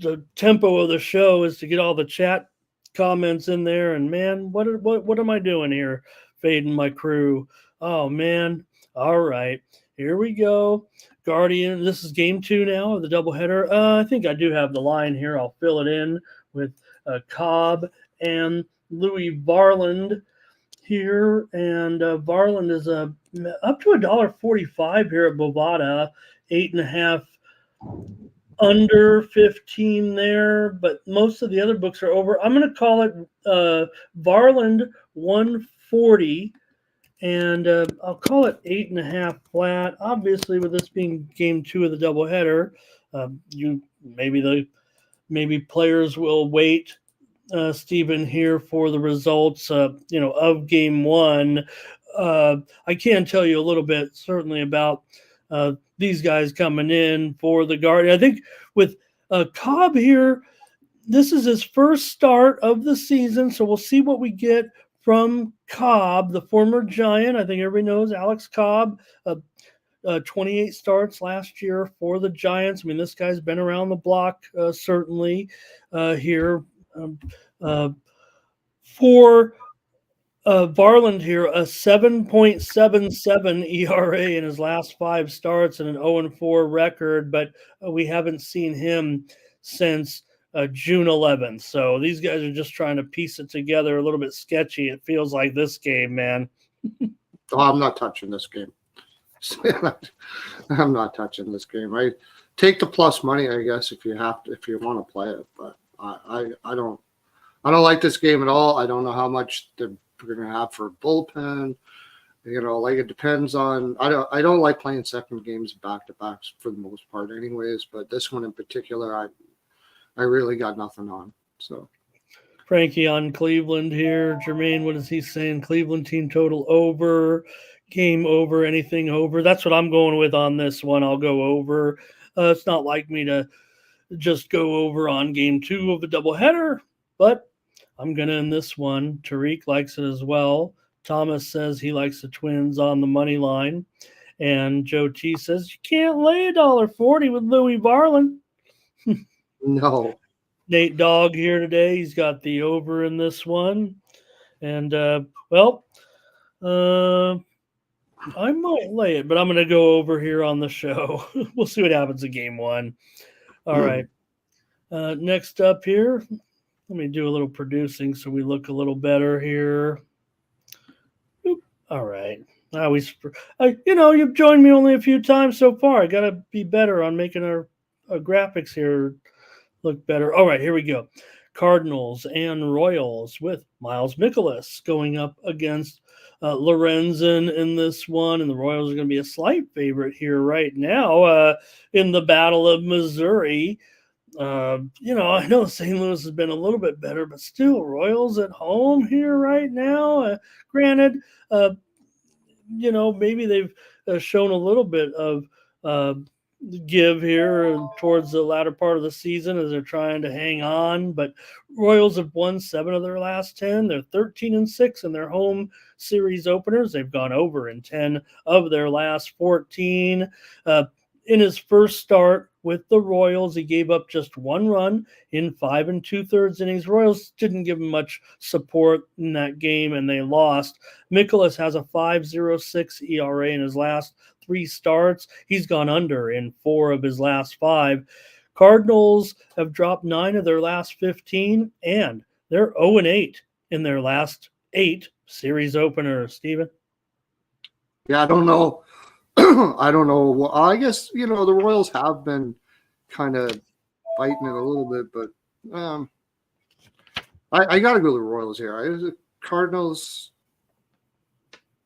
the tempo of the show is to get all the chat comments in there, and man, what am I doing here? Fading my crew. Oh man. All right, here we go. Guardian, this is game 2 now of the doubleheader. I think I do have the line here. I'll fill it in with Cobb and Louis Varland here. And Varland is up to $1.45 here at Bovada, 8.5 under 15 there, but most of the other books are over. I'm going to call it Varland 140. And I'll call it 8.5 flat. Obviously, with this being game 2 of the doubleheader, maybe players will wait, Stephen, here for the results, of game 1. I can tell you a little bit, certainly, about these guys coming in for the Guardian. I think with Cobb here, this is his first start of the season, so we'll see what we get from Cobb, the former Giant. I think everybody knows Alex Cobb, 28 starts last year for the Giants. I mean, this guy's been around the block, certainly, here. For Varland here, a 7.77 ERA in his last 5 starts and an 0-4 record, but we haven't seen him since June 11th. So these guys are just trying to piece it together. A little bit sketchy. It feels like this game, man. I'm not touching this game. I'm not touching this game. I take the plus money, I guess, if you want to play it. But I don't like this game at all. I don't know how much they're going to have for bullpen. It depends on. I don't like playing second games back to backs for the most part, anyways. But this one in particular, I really got nothing on. So Frankie on Cleveland here. Jermaine, what is he saying? Cleveland team total over, game over, anything over. That's what I'm going with on this one. I'll go over. It's not like me to just go over on game 2 of a doubleheader, but I'm going to in this one. Tariq likes it as well. Thomas says he likes the Twins on the money line. And Joe T says you can't lay $1.40 with Louis Varland. No. Nate Dogg here today. He's got the over in this one. And, I might lay it, but I'm going to go over here on the show. We'll see what happens in game one. All right. Next up here, let me do a little producing so we look a little better here. Oop. All right. You've joined me only a few times so far. I got to be better on making our graphics here look better. All right, here we go. Cardinals and Royals with Miles Mikolas going up against Lorenzen in this one, and the Royals are going to be a slight favorite here right now in the Battle of Missouri. I know St. Louis has been a little bit better, but still Royals at home here right now. Granted, maybe they've shown a little bit of give here towards the latter part of the season as they're trying to hang on, but Royals have won 7 of their last 10. They're 13-6 in their home series openers. They've gone over in 10 of their last 14. In his first start with the Royals, he gave up just 1 run in 5 2/3 innings. Royals didn't give him much support in that game, and they lost. Mikolas has a 5.06 ERA in his last 3 starts. He's gone under in 4 of his last 5. Cardinals have dropped 9 of their last 15, and they're 0-8 in their last 8 series openers. Steven? Yeah, I don't know. I don't know. Well, I guess, the Royals have been kind of fighting it a little bit, but I got to go to the Royals here. Cardinals,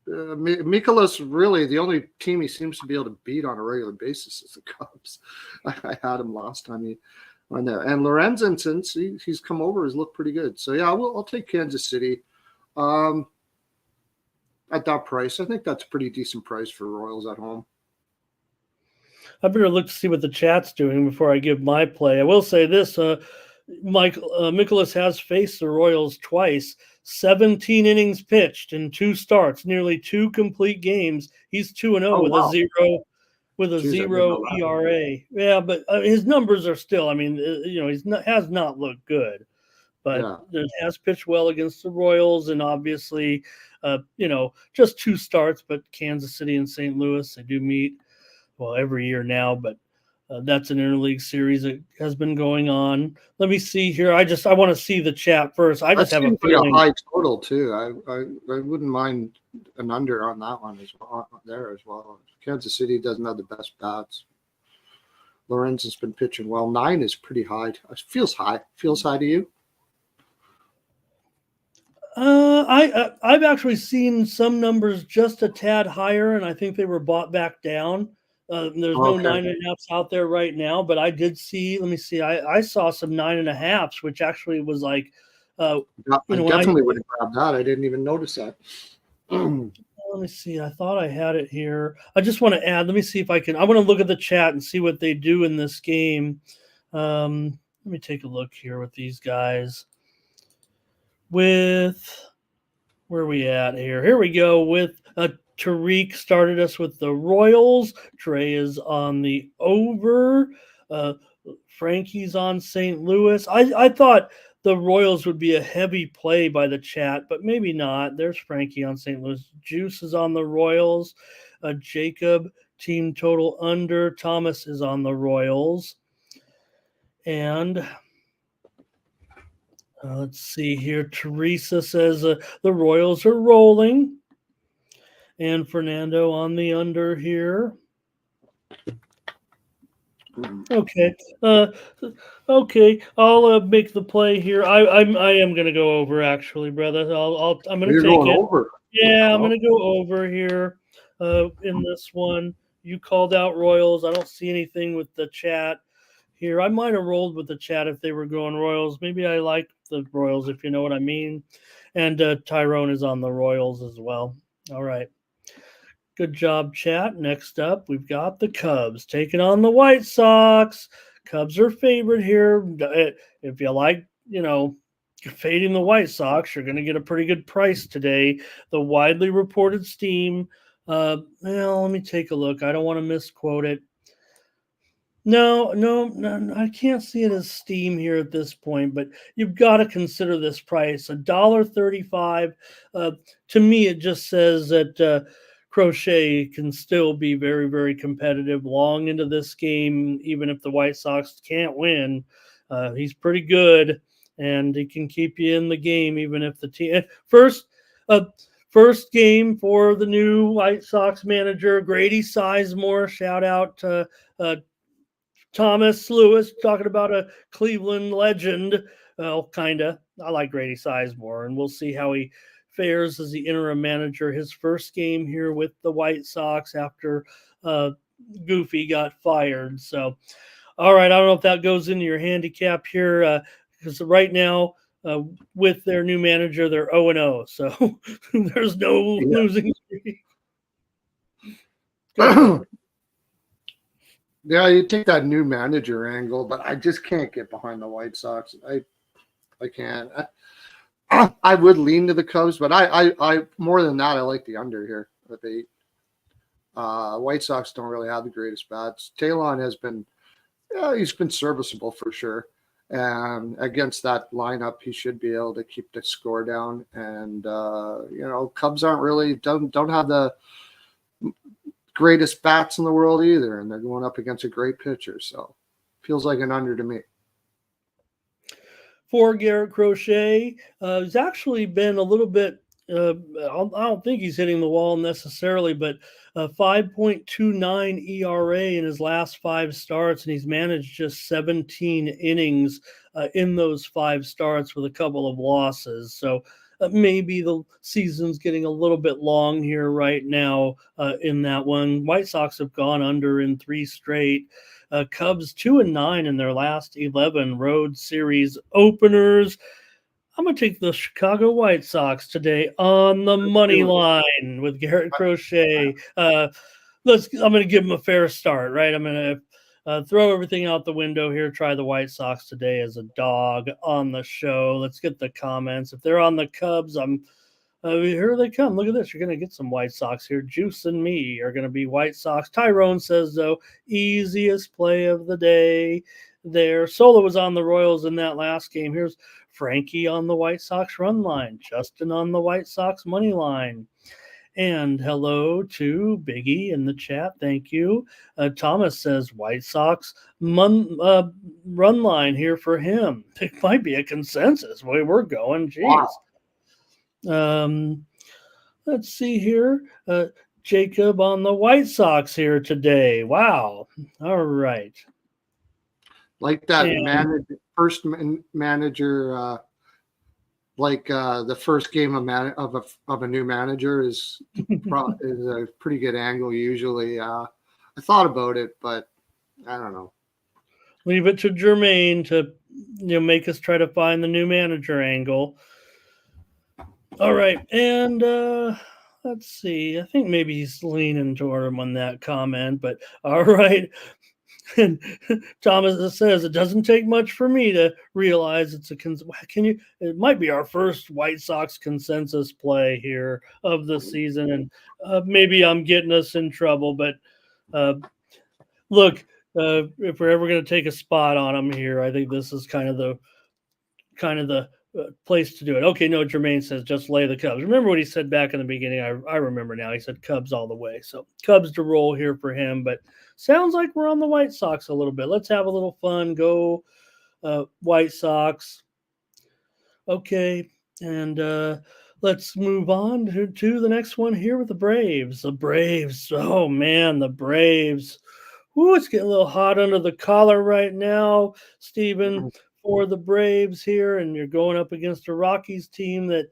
Mikolas, really, the only team he seems to be able to beat on a regular basis is the Cubs. I had him last time he went there. And Lorenzen, since he's come over, has looked pretty good. So, yeah, I'll take Kansas City. At that price, I think that's a pretty decent price for Royals at home. I better look to see what the chat's doing before I give my play. I will say this, Mikolas has faced the Royals twice, 17 innings pitched in 2 starts, nearly 2 complete games. He's 2-0 with a 0 ERA. Yeah, but his numbers are still, has not looked good. But It has pitched well against the Royals, and obviously, just 2 starts, but Kansas City and St. Louis, they do meet, every year now, but that's an interleague series that has been going on. Let me see here. I want to see the chat first. I just have a feeling. A high total, too. I wouldn't mind an under on that one as well. Kansas City doesn't have the best bats. Lorenzen's been pitching well. 9 is pretty high. It feels high. Feels high to you? I've actually seen some numbers just a tad higher, and I think they were bought back down. There's no 9.5s out there right now, but I did see. Let me see. I saw some 9.5s, which actually was like. I definitely would have grabbed that. I didn't even notice that. Let me see. I thought I had it here. I just want to add. Let me see if I can. I want to look at the chat and see what they do in this game. Let me take a look here with these guys. Where are we at here? Here we go with Tariq started us with the Royals. Trey is on the over. Frankie's on St. Louis. I thought the Royals would be a heavy play by the chat, but maybe not. There's Frankie on St. Louis. Juice is on the Royals. Jacob, team total under. Thomas is on the Royals. And let's see here. Teresa says the Royals are rolling. And Fernando on the under here. Okay. Okay. I'll make the play here. I am going to go over, actually, brother. I'm going to take it. Over. Yeah, I'm going to go over here in this one. You called out Royals. I don't see anything with the chat here. I might have rolled with the chat if they were going Royals. Maybe I like the Royals, if you know what I mean. And Tyrone is on the Royals as well. All right. Good job, chat. Next up, we've got the Cubs taking on the White Sox. Cubs are favorite here. If you like, fading the White Sox, you're going to get a pretty good price today. The widely reported steam. Let me take a look. I don't want to misquote it. No, I can't see it as steam here at this point, but you've got to consider this price, $1.35. To me, it just says that Crochet can still be very, very competitive long into this game, even if the White Sox can't win. He's pretty good, and he can keep you in the game, even if the team uh, first game for the new White Sox manager, Grady Sizemore. Shout out to Thomas Lewis, talking about a Cleveland legend. Well, kind of. I like Grady Sizemore, and we'll see how he fares as the interim manager. His first game here with the White Sox after Goofy got fired. So, all right, I don't know if that goes into your handicap here because right now, with their new manager, they're 0-0. So there's no losing streak. Yeah, you take that new manager angle, but I just can't get behind the White Sox. I can't. I would lean to the Cubs, but I more than that, I like the under here with 8. White Sox don't really have the greatest bats. Talon has been, he's been serviceable for sure. And against that lineup, he should be able to keep the score down. And Cubs aren't really don't have the greatest bats in the world either, and they're going up against a great pitcher. So feels like an under to me. For Garrett Crochet, he's actually been a little bit, I don't think he's hitting the wall necessarily, but 5.29 ERA in his last 5 starts, and he's managed just 17 innings in those 5 starts with a couple of losses. So maybe the season's getting a little bit long here right now in that one. White Sox have gone under in 3 straight. Cubs 2-9 in their last 11 road series openers. I'm going to take the Chicago White Sox today on the money line with Garrett Crochet. I'm going to give them a fair start, right? I'm going to throw everything out the window here. Try the White Sox today as a dog on the show. Let's get the comments. If they're on the Cubs, here they come. Look at this. You're going to get some White Sox here. Juice and me are going to be White Sox. Tyrone says, though, easiest play of the day there. Solo was on the Royals in that last game. Here's Frankie on the White Sox run line. Justin on the White Sox money line. And hello to Biggie in the chat. Thank you. Thomas says White Sox run line here for him. It might be a consensus way we're going. Jeez. Wow. Let's see here. Jacob on the White Sox here today. Wow. All right. Like that first manager, the first game of a new manager is a pretty good angle usually. I thought about it, but I don't know. Leave it to Jermaine to make us try to find the new manager angle. All right, and let's see. I think maybe he's leaning toward him on that comment, but all right. And Thomas says it doesn't take much for me to realize it's it might be our first White Sox consensus play here of the season, and maybe I'm getting us in trouble, but look, if we're ever going to take a spot on them here, I think this is kind of the place to do it. Okay, no, Jermaine says just lay the Cubs. Remember what he said back in the beginning? I remember now. He said Cubs all the way. So Cubs to roll here for him, but sounds like we're on the White Sox a little bit. Let's have a little fun. Go White Sox. Okay, and let's move on to the next one here with the Braves. The Braves. Oh, man, the Braves. Ooh, it's getting a little hot under the collar right now, Stephen, for the Braves here, and you're going up against a Rockies team that,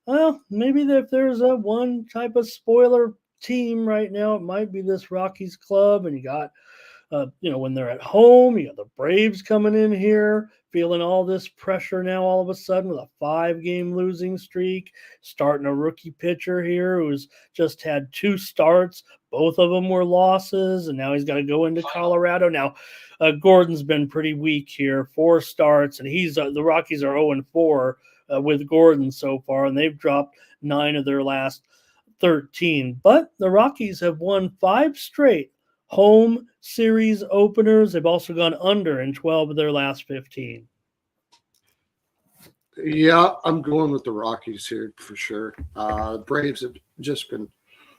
well, maybe if there's a one type of spoiler team right now, it might be this Rockies club, and you got, when they're at home, you got the Braves coming in here, feeling all this pressure now all of a sudden with a 5-game losing streak, starting a rookie pitcher here who's just had 2 starts. Both of them were losses, and now he's got to go into Colorado. Now, Gordon's been pretty weak here, 4 starts, and the Rockies are 0-4 with Gordon so far, and they've dropped 9 of their last 13. But the Rockies have won 5 straight home series openers. They've also gone under in 12 of their last 15. Yeah, I'm going with the Rockies here for sure. Braves have just been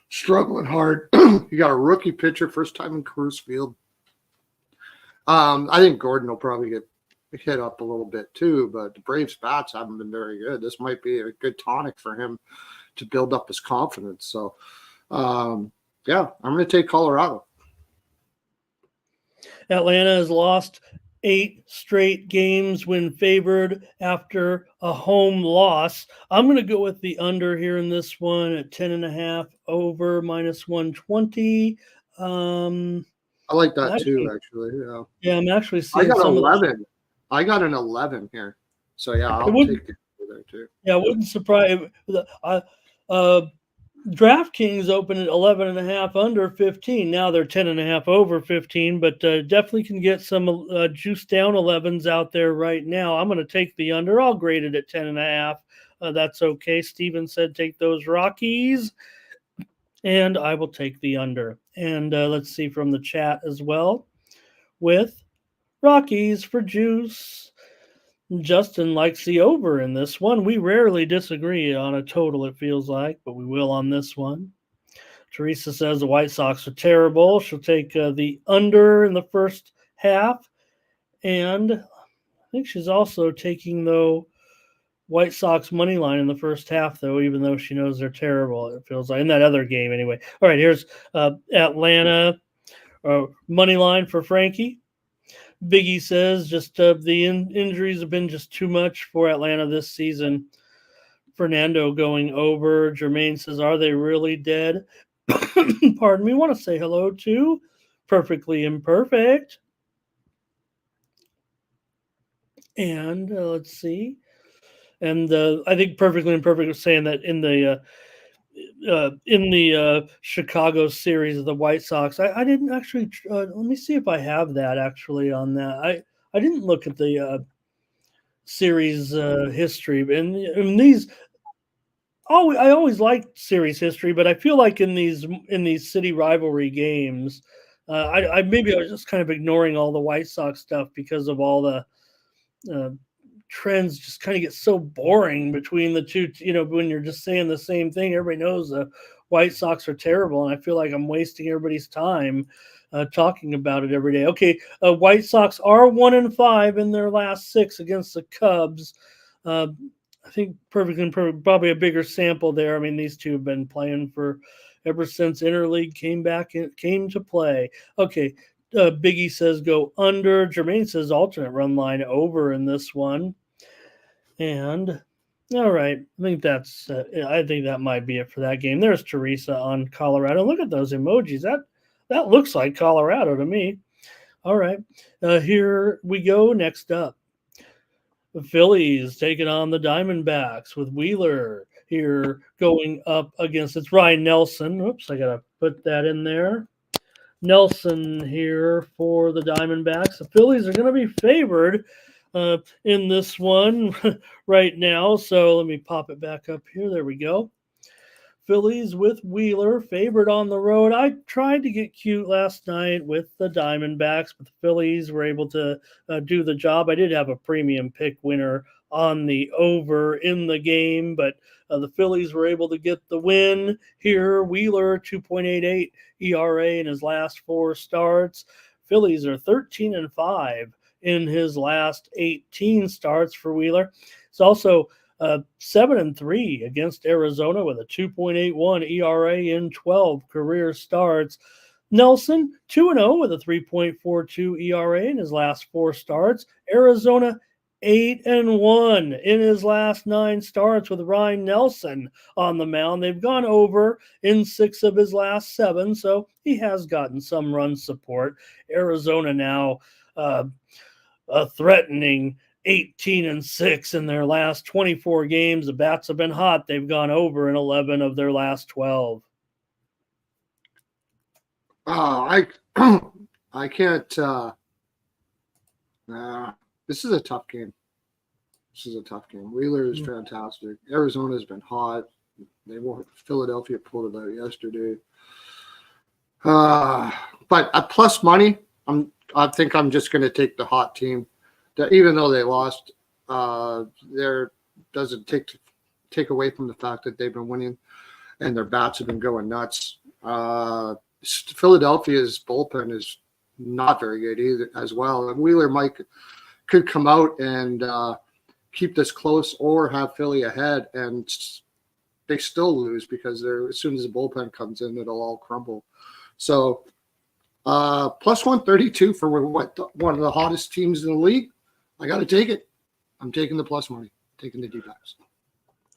struggling hard. You got a rookie pitcher, first time in Coors Field. I think Gordon will probably get hit up a little bit too, but the Braves bats haven't been very good. This might be a good tonic for him to build up his confidence. So, yeah, I'm going to take Colorado. Atlanta has lost 8 straight games when favored after a home loss. I'm going to go with the under here in this one at 10.5 over -120. I like that too, actually. Yeah. Yeah, I'm actually seeing I got some 11. I got an 11 here. So, yeah, I'll take the under there too. Yeah, it wouldn't surprise. DraftKings opened at 11.5 under 15. Now they're 10.5 over 15, but definitely can get some juice down 11s out there right now. I'm going to take the under. I'll grade it at 10.5. That's okay. Steven said take those Rockies, and I will take the under. And let's see from the chat as well with Rockies for juice. Justin likes the over in this one. We rarely disagree on a total, it feels like, but we will on this one. Teresa says the White Sox are terrible. She'll take the under in the first half. And I think she's also taking, though, White Sox money line in the first half, though, even though she knows they're terrible, it feels like, in that other game anyway. All right, here's Atlanta money line for Frankie. Biggie says just the injuries have been just too much for Atlanta this season. Fernando going over. Jermaine says, are they really dead? Pardon me. Want to say hello to Perfectly Imperfect. And let's see. And I think Perfectly Imperfect was saying that in the Chicago series of the White Sox. I didn't actually. Let me see if I have that actually on that. I didn't look at the series history, and these. Oh, I always liked series history, but I feel like in these city rivalry games, I maybe I was just kind of ignoring all the White Sox stuff because of all the trends just kind of get so boring between the two, when you're just saying the same thing. Everybody knows the White Sox are terrible, and I feel like I'm wasting everybody's time talking about it every day. Okay, White Sox are 1-5 in their last 6 against the Cubs. I think Perfect, probably a bigger sample there. I mean, these two have been playing for ever since Interleague came to play. Okay, Biggie says go under. Jermaine says alternate run line over in this one. And all right, I think that might be it for that game. There's Teresa on Colorado. Look at those emojis. That looks like Colorado to me. All right, here we go. Next up, the Phillies taking on the Diamondbacks with Wheeler here going up against it's Ryan Nelson. Oops, I gotta put that in there. Nelson here for the Diamondbacks. The Phillies are going to be favored in this one right now. So let me pop it back up here. There we go. Phillies with Wheeler favored on the road. I tried to get cute last night with the Diamondbacks, but the Phillies were able to do the job. I did have a premium pick winner on the over in the game, but the Phillies were able to get the win here. Wheeler, 2.88 ERA in his last 4 starts. Phillies are 13-5 in his last 18 starts for Wheeler. It's also 7-3 against Arizona with a 2.81 ERA in 12 career starts. Nelson, 2-0 with a 3.42 ERA in his last 4 starts. Arizona, 8-1 in his last 9 starts with Ryan Nelson on the mound. They've gone over in 6 of his last 7, so he has gotten some run support. Arizona now threatening 18-6 in their last 24 games. The bats have been hot. They've gone over in 11 of their last 12. I can't. This is a tough game. Wheeler is fantastic. Arizona's been hot. Philadelphia pulled it out yesterday. But at plus money, I think I'm just going to take the hot team. That even though they lost, there doesn't take away from the fact that they've been winning and their bats have been going nuts. Philadelphia's bullpen is not very good either as well. And Wheeler could come out and keep this close or have Philly ahead, and they still lose because as soon as the bullpen comes in, it'll all crumble. So plus 132 for one of the hottest teams in the league. I got to take it. I'm taking the plus money, taking the D-backs.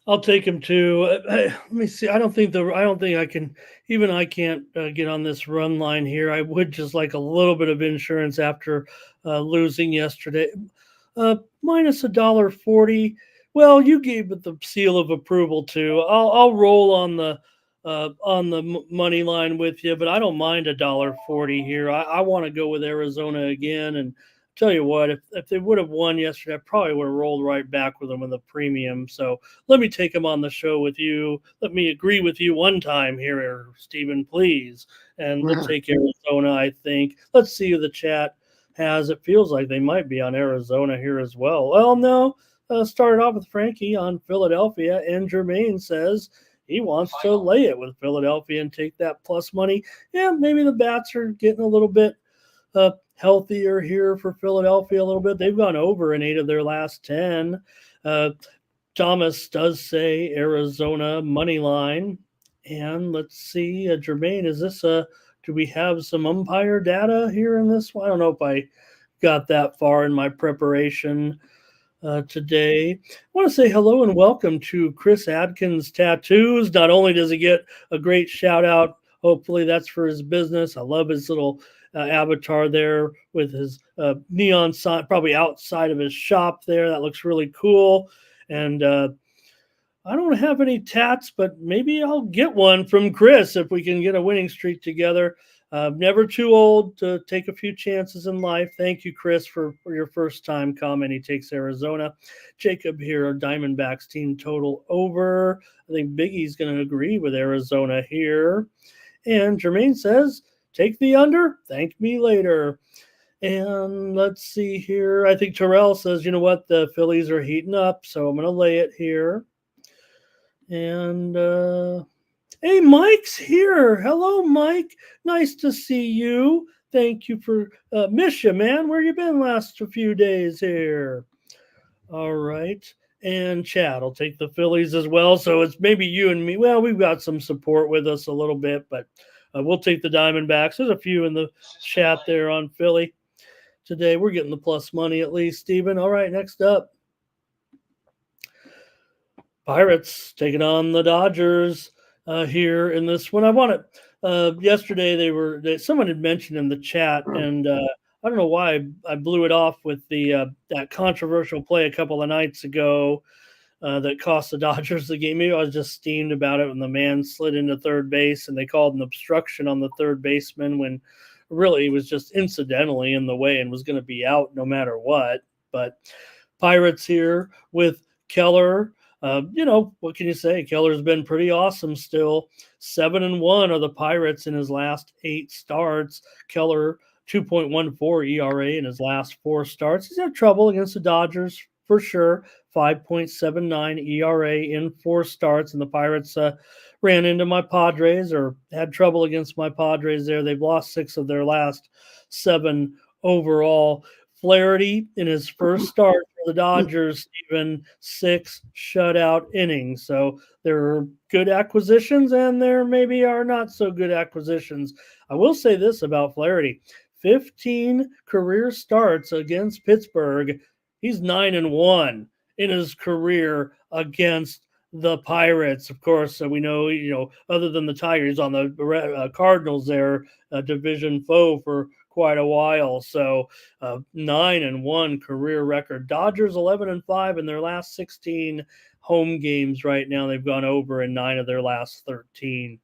I'll take him too. Let me see. I don't think I can. Even I can't get on this run line here. I would just like a little bit of insurance after losing yesterday. Minus $1.40. Well, you gave it the seal of approval too. I'll roll on the money line with you, but I don't mind $1.40 here. I want to go with Arizona again, and tell you what, if they would have won yesterday, I probably would have rolled right back with them with a premium. So let me take them on the show with you. Let me agree with you one time here, Stephen, please. And we'll take Arizona, I think. Let's see who the chat has. It feels like they might be on Arizona here as well. Well, no. Started off with Frankie on Philadelphia, and Jermaine says he wants to lay it with Philadelphia and take that plus money. Yeah, maybe the bats are getting a little bit healthier here for Philadelphia a little bit. They've gone over in 8 of their last 10. Thomas does say Arizona money line. And let's see, Jermaine, is this do we have some umpire data here in this one? I don't know if I got that far in my preparation today. I want to say hello and welcome to Chris Adkins Tattoos. Not only does he get a great shout out, hopefully that's for his business. I love his little avatar there with his neon sign, probably outside of his shop there. That looks really cool. And I don't have any tats, but maybe I'll get one from Chris if we can get a winning streak together. Never too old to take a few chances in life. Thank you, Chris, for your first time comment. He takes Arizona. Jacob here, Diamondbacks team total over. I think Biggie's going to agree with Arizona here. And Jermaine says, take the under. Thank me later. And let's see here. I think Terrell says, you know what? The Phillies are heating up, so I'm going to lay it here. And hey, Mike's here. Hello, Mike. Nice to see you. Thank you for miss you, man. Where you been last few days here? All right. And Chad will take the Phillies as well. So it's maybe you and me. Well, we've got some support with us a little bit, but we'll take the Diamondbacks. There's a few in the chat there on Philly today. We're getting the plus money at least, Stephen. All right, next up. Pirates taking on the Dodgers here in this one. I want to yesterday someone had mentioned in the chat, and I don't know why I blew it off with the that controversial play a couple of nights ago that cost the Dodgers the game. Maybe I was just steamed about it when the man slid into third base and they called an obstruction on the third baseman when really he was just incidentally in the way and was going to be out no matter what. But Pirates here with Keller. What can you say? Keller's been pretty awesome still. 7-1 are the Pirates in his last 8 starts. Keller, 2.14 ERA in his last 4 starts. He's had trouble against the Dodgers for sure. 5.79 ERA in 4 starts. And the Pirates ran into my Padres or had trouble against my Padres there. They've lost 6 of their last 7 overall. Flaherty in his first start for the Dodgers, even 6 shutout innings. So there are good acquisitions and there maybe are not so good acquisitions. I will say this about Flaherty. 15 career starts against Pittsburgh. He's 9-1 in his career against the Pirates. Of course, we know, other than the Tigers on the Cardinals there, a division foe for quite a while. So 9-1 career record. Dodgers 11-5 in their last 16 home games right now. They've gone over in 9 of their last 13.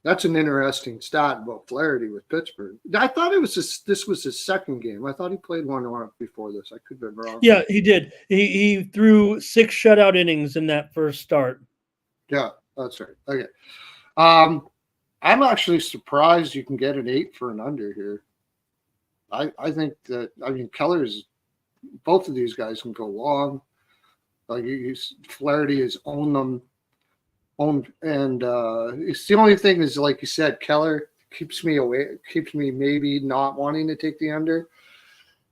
That's an interesting stat about Flaherty with Pittsburgh. I thought this was his second game. I thought he played one before this. I could have been wrong. Yeah, he did. He threw 6 shutout innings in that first start. Yeah, that's right. Okay. I'm actually surprised you can get an 8 for an under here. I think that, I mean, Keller's, both of these guys can go long. Like Flaherty has owned them. And it's the only thing is, like you said, Keller keeps me maybe not wanting to take the under,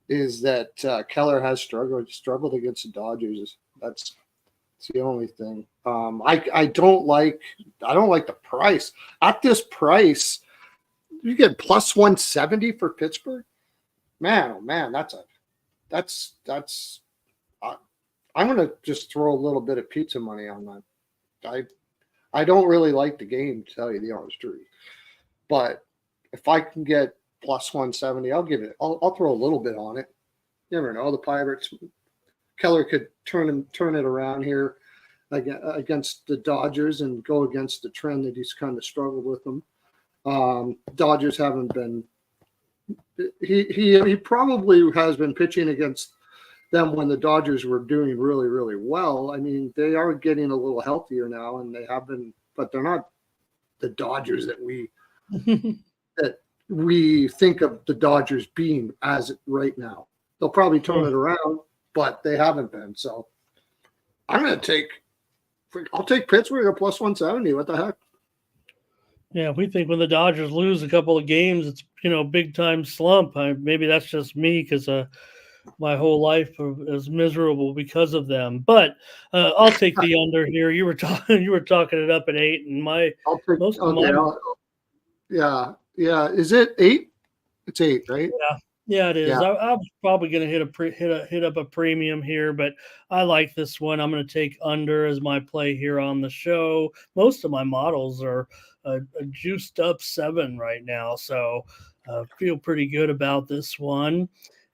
is that Keller has struggled against the Dodgers. That's the only thing. I don't like the price. At this price, you get plus 170 for Pittsburgh. Man, oh man, that's I'm gonna just throw a little bit of pizza money on that. I don't really like the game, to tell you the honest truth. But if I can get plus 170, I'll give it. I'll throw a little bit on it. You never know. The Pirates, Keller could turn it around here against the Dodgers and go against the trend that he's kind of struggled with them. Dodgers haven't been. He probably has been pitching against them when the Dodgers were doing really, really well. I mean, they are getting a little healthier now, and they have been, but they're not the Dodgers that we think of the Dodgers being as right now. They'll probably turn it around, but they haven't been. So I'll take Pittsburgh at plus 170. What the heck? Yeah, we think when the Dodgers lose a couple of games, it's, big time slump. Maybe that's just me because my whole life is miserable because of them. But I'll take the under here. You were talking it up at 8, and yeah. Is it 8? It's 8, right? Yeah, it is. Yeah. I was probably going to hit up a premium here, but I like this one. I'm going to take under as my play here on the show. Most of my models are a juiced up 7 right now, so feel pretty good about this one.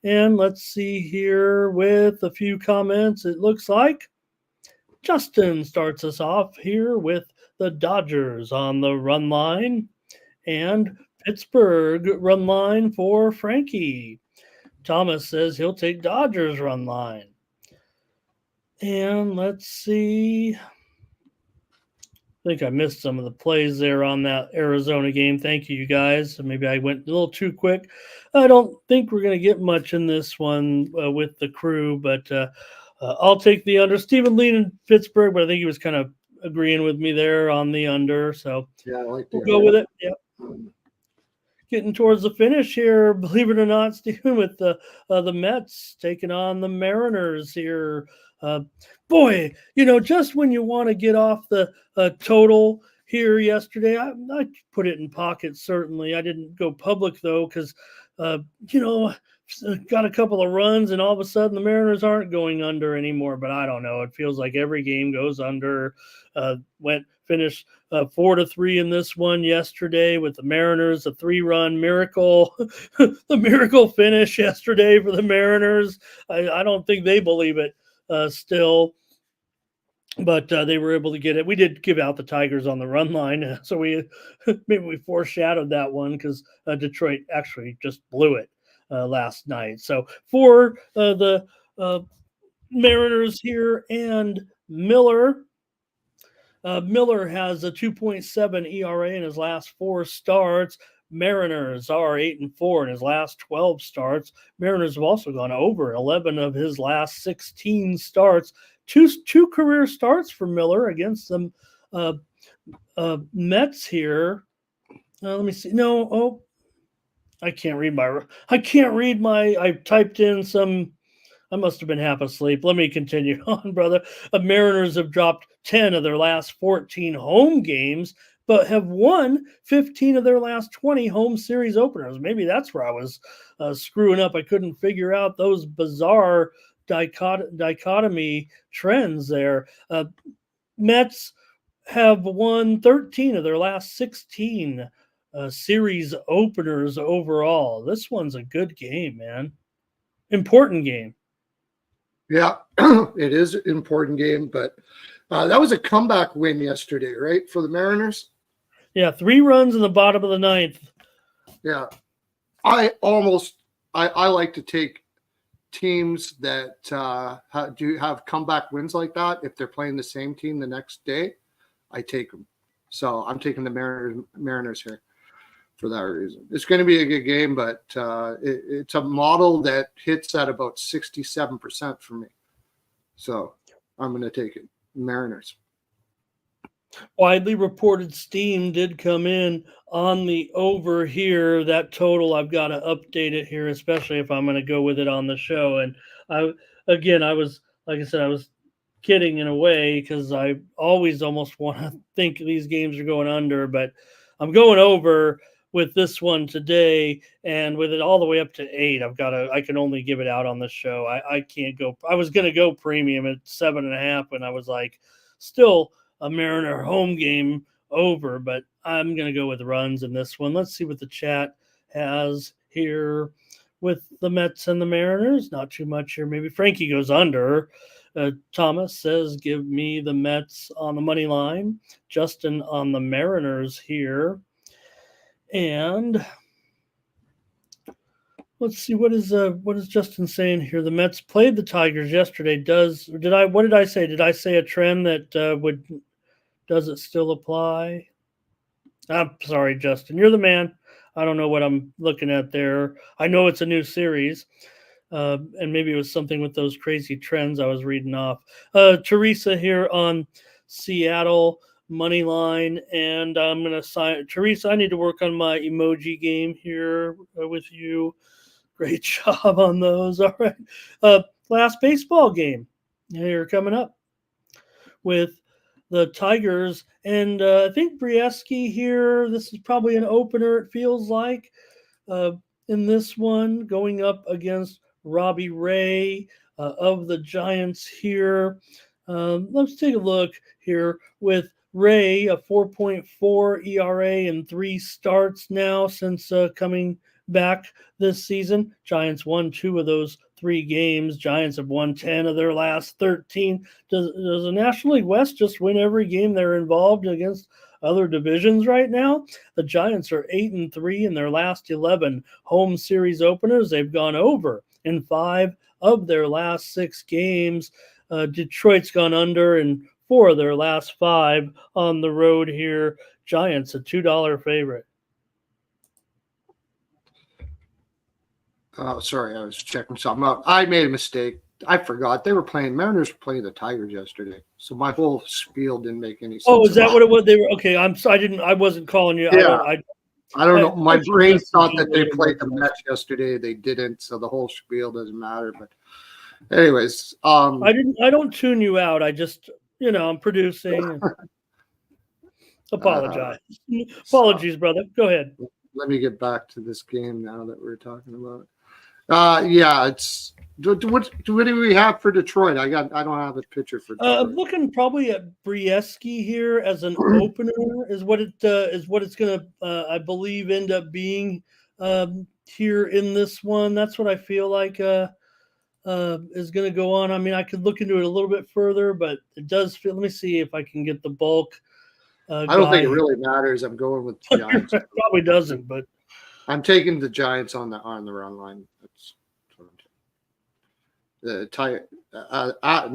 And let's see here with a few comments. It looks like Justin starts us off here with the Dodgers on the run line and Pittsburgh run line for Frankie. Thomas says he'll take Dodgers run line. And let's see. I think I missed some of the plays there on that Arizona game. Thank you guys. Maybe I went a little too quick. I don't think we're going to get much in this one with the crew, but I'll take the under. Stephen Lee in Pittsburgh, but I think he was kind of agreeing with me there on the under. So yeah, we'll go with it. Yeah. Getting towards the finish here, believe it or not, Stephen, with the Mets taking on the Mariners here. Boy, just when you want to get off the total here yesterday, I put it in pocket, certainly. I didn't go public, though, because, got a couple of runs, and all of a sudden the Mariners aren't going under anymore. But I don't know. It feels like every game goes under. Finished 4-3 in this one yesterday with the Mariners, a 3-run miracle, the miracle finish yesterday for the Mariners. I don't think they believe it still, but they were able to get it. We did give out the Tigers on the run line, so maybe we foreshadowed that one because Detroit actually just blew it last night. So for the Mariners here and Miller. Miller has a 2.7 ERA in his last 4 starts. Mariners are 8-4 in his last 12 starts. Mariners have also gone over 11 of his last 16 starts. Two career starts for Miller against the Mets here. Let me see. I can't read my. I typed in some. I must have been half asleep. Let me continue on, brother. Mariners have dropped 10 of their last 14 home games, but have won 15 of their last 20 home series openers. Maybe that's where I was screwing up. I couldn't figure out those bizarre dichotomy trends there. Mets have won 13 of their last 16 series openers overall. This one's a good game, man. Important game. Yeah, it is an important game, but that was a comeback win yesterday, right, for the Mariners? Yeah, 3 runs in the bottom of the 9th. Yeah. I like to take teams that do have comeback wins like that. If they're playing the same team the next day, I take them. So I'm taking the Mariners here for that reason. It's going to be a good game, but it's a model that hits at about 67% for me. So I'm going to take it. Mariners. Widely reported steam did come in on the over here. That total, I've got to update it here, especially if I'm going to go with it on the show. And I was, like I said, I was kidding in a way because I always almost want to think these games are going under, but I'm going over with this one today, and with it all the way up to 8, I can only give it out on the show. I can't go. I was going to go premium at 7.5, and I was like, still a Mariner home game over, but I'm going to go with runs in this one. Let's see what the chat has here with the Mets and the Mariners. Not too much here. Maybe Frankie goes under. Thomas says, give me the Mets on the money line. Justin on the Mariners here. And let's see, what is Justin saying here? The Mets played the Tigers yesterday. What did I say? Did I say a trend that does it still apply? I'm sorry, Justin. You're the man. I don't know what I'm looking at there. I know it's a new series. And maybe it was something with those crazy trends I was reading off. Teresa here on Seattle money line, and I'm going to sign. Teresa, I need to work on my emoji game here with you. Great job on those. All right. Last baseball game here coming up with the Tigers, and I think Brieski here. This is probably an opener, it feels like, in this one, going up against Robbie Ray of the Giants here. Let's take a look here with Ray, a 4.4 ERA in 3 starts now since coming back this season. Giants won 2 of those 3 games. Giants have won 10 of their last 13. Does the National League West just win every game they're involved against other divisions right now? The Giants are 8-3 in their last 11 home series openers. They've gone over in 5 of their last 6 games. Detroit's gone under in 4 of their last 5 on the road here. Giants a $2 favorite. Oh, sorry, I was checking something out. I made a mistake. I forgot Mariners were playing the Tigers yesterday, so my whole spiel didn't make any sense. Oh, is that what it was? They were okay. I wasn't calling you. Yeah. I don't know. My brain thought that they played the Mets yesterday. They didn't, so the whole spiel doesn't matter. But, anyways, I don't tune you out. I just, I'm producing. Apologize. Apologies, brother. Go ahead. Let me get back to this game now that we're talking about. Yeah, it's what do we have for Detroit? I don't have a picture for Detroit. I'm looking probably at Brieski here as an opener is what it's going to I believe end up being here in this one. That's what I feel like is going to go on. I mean, I could look into it a little bit further, but it does feel. Let me see if I can get the bulk. I don't think it really matters. I'm going with the Giants. It probably doesn't, but I'm taking the Giants on the run line. That's what I'm taking.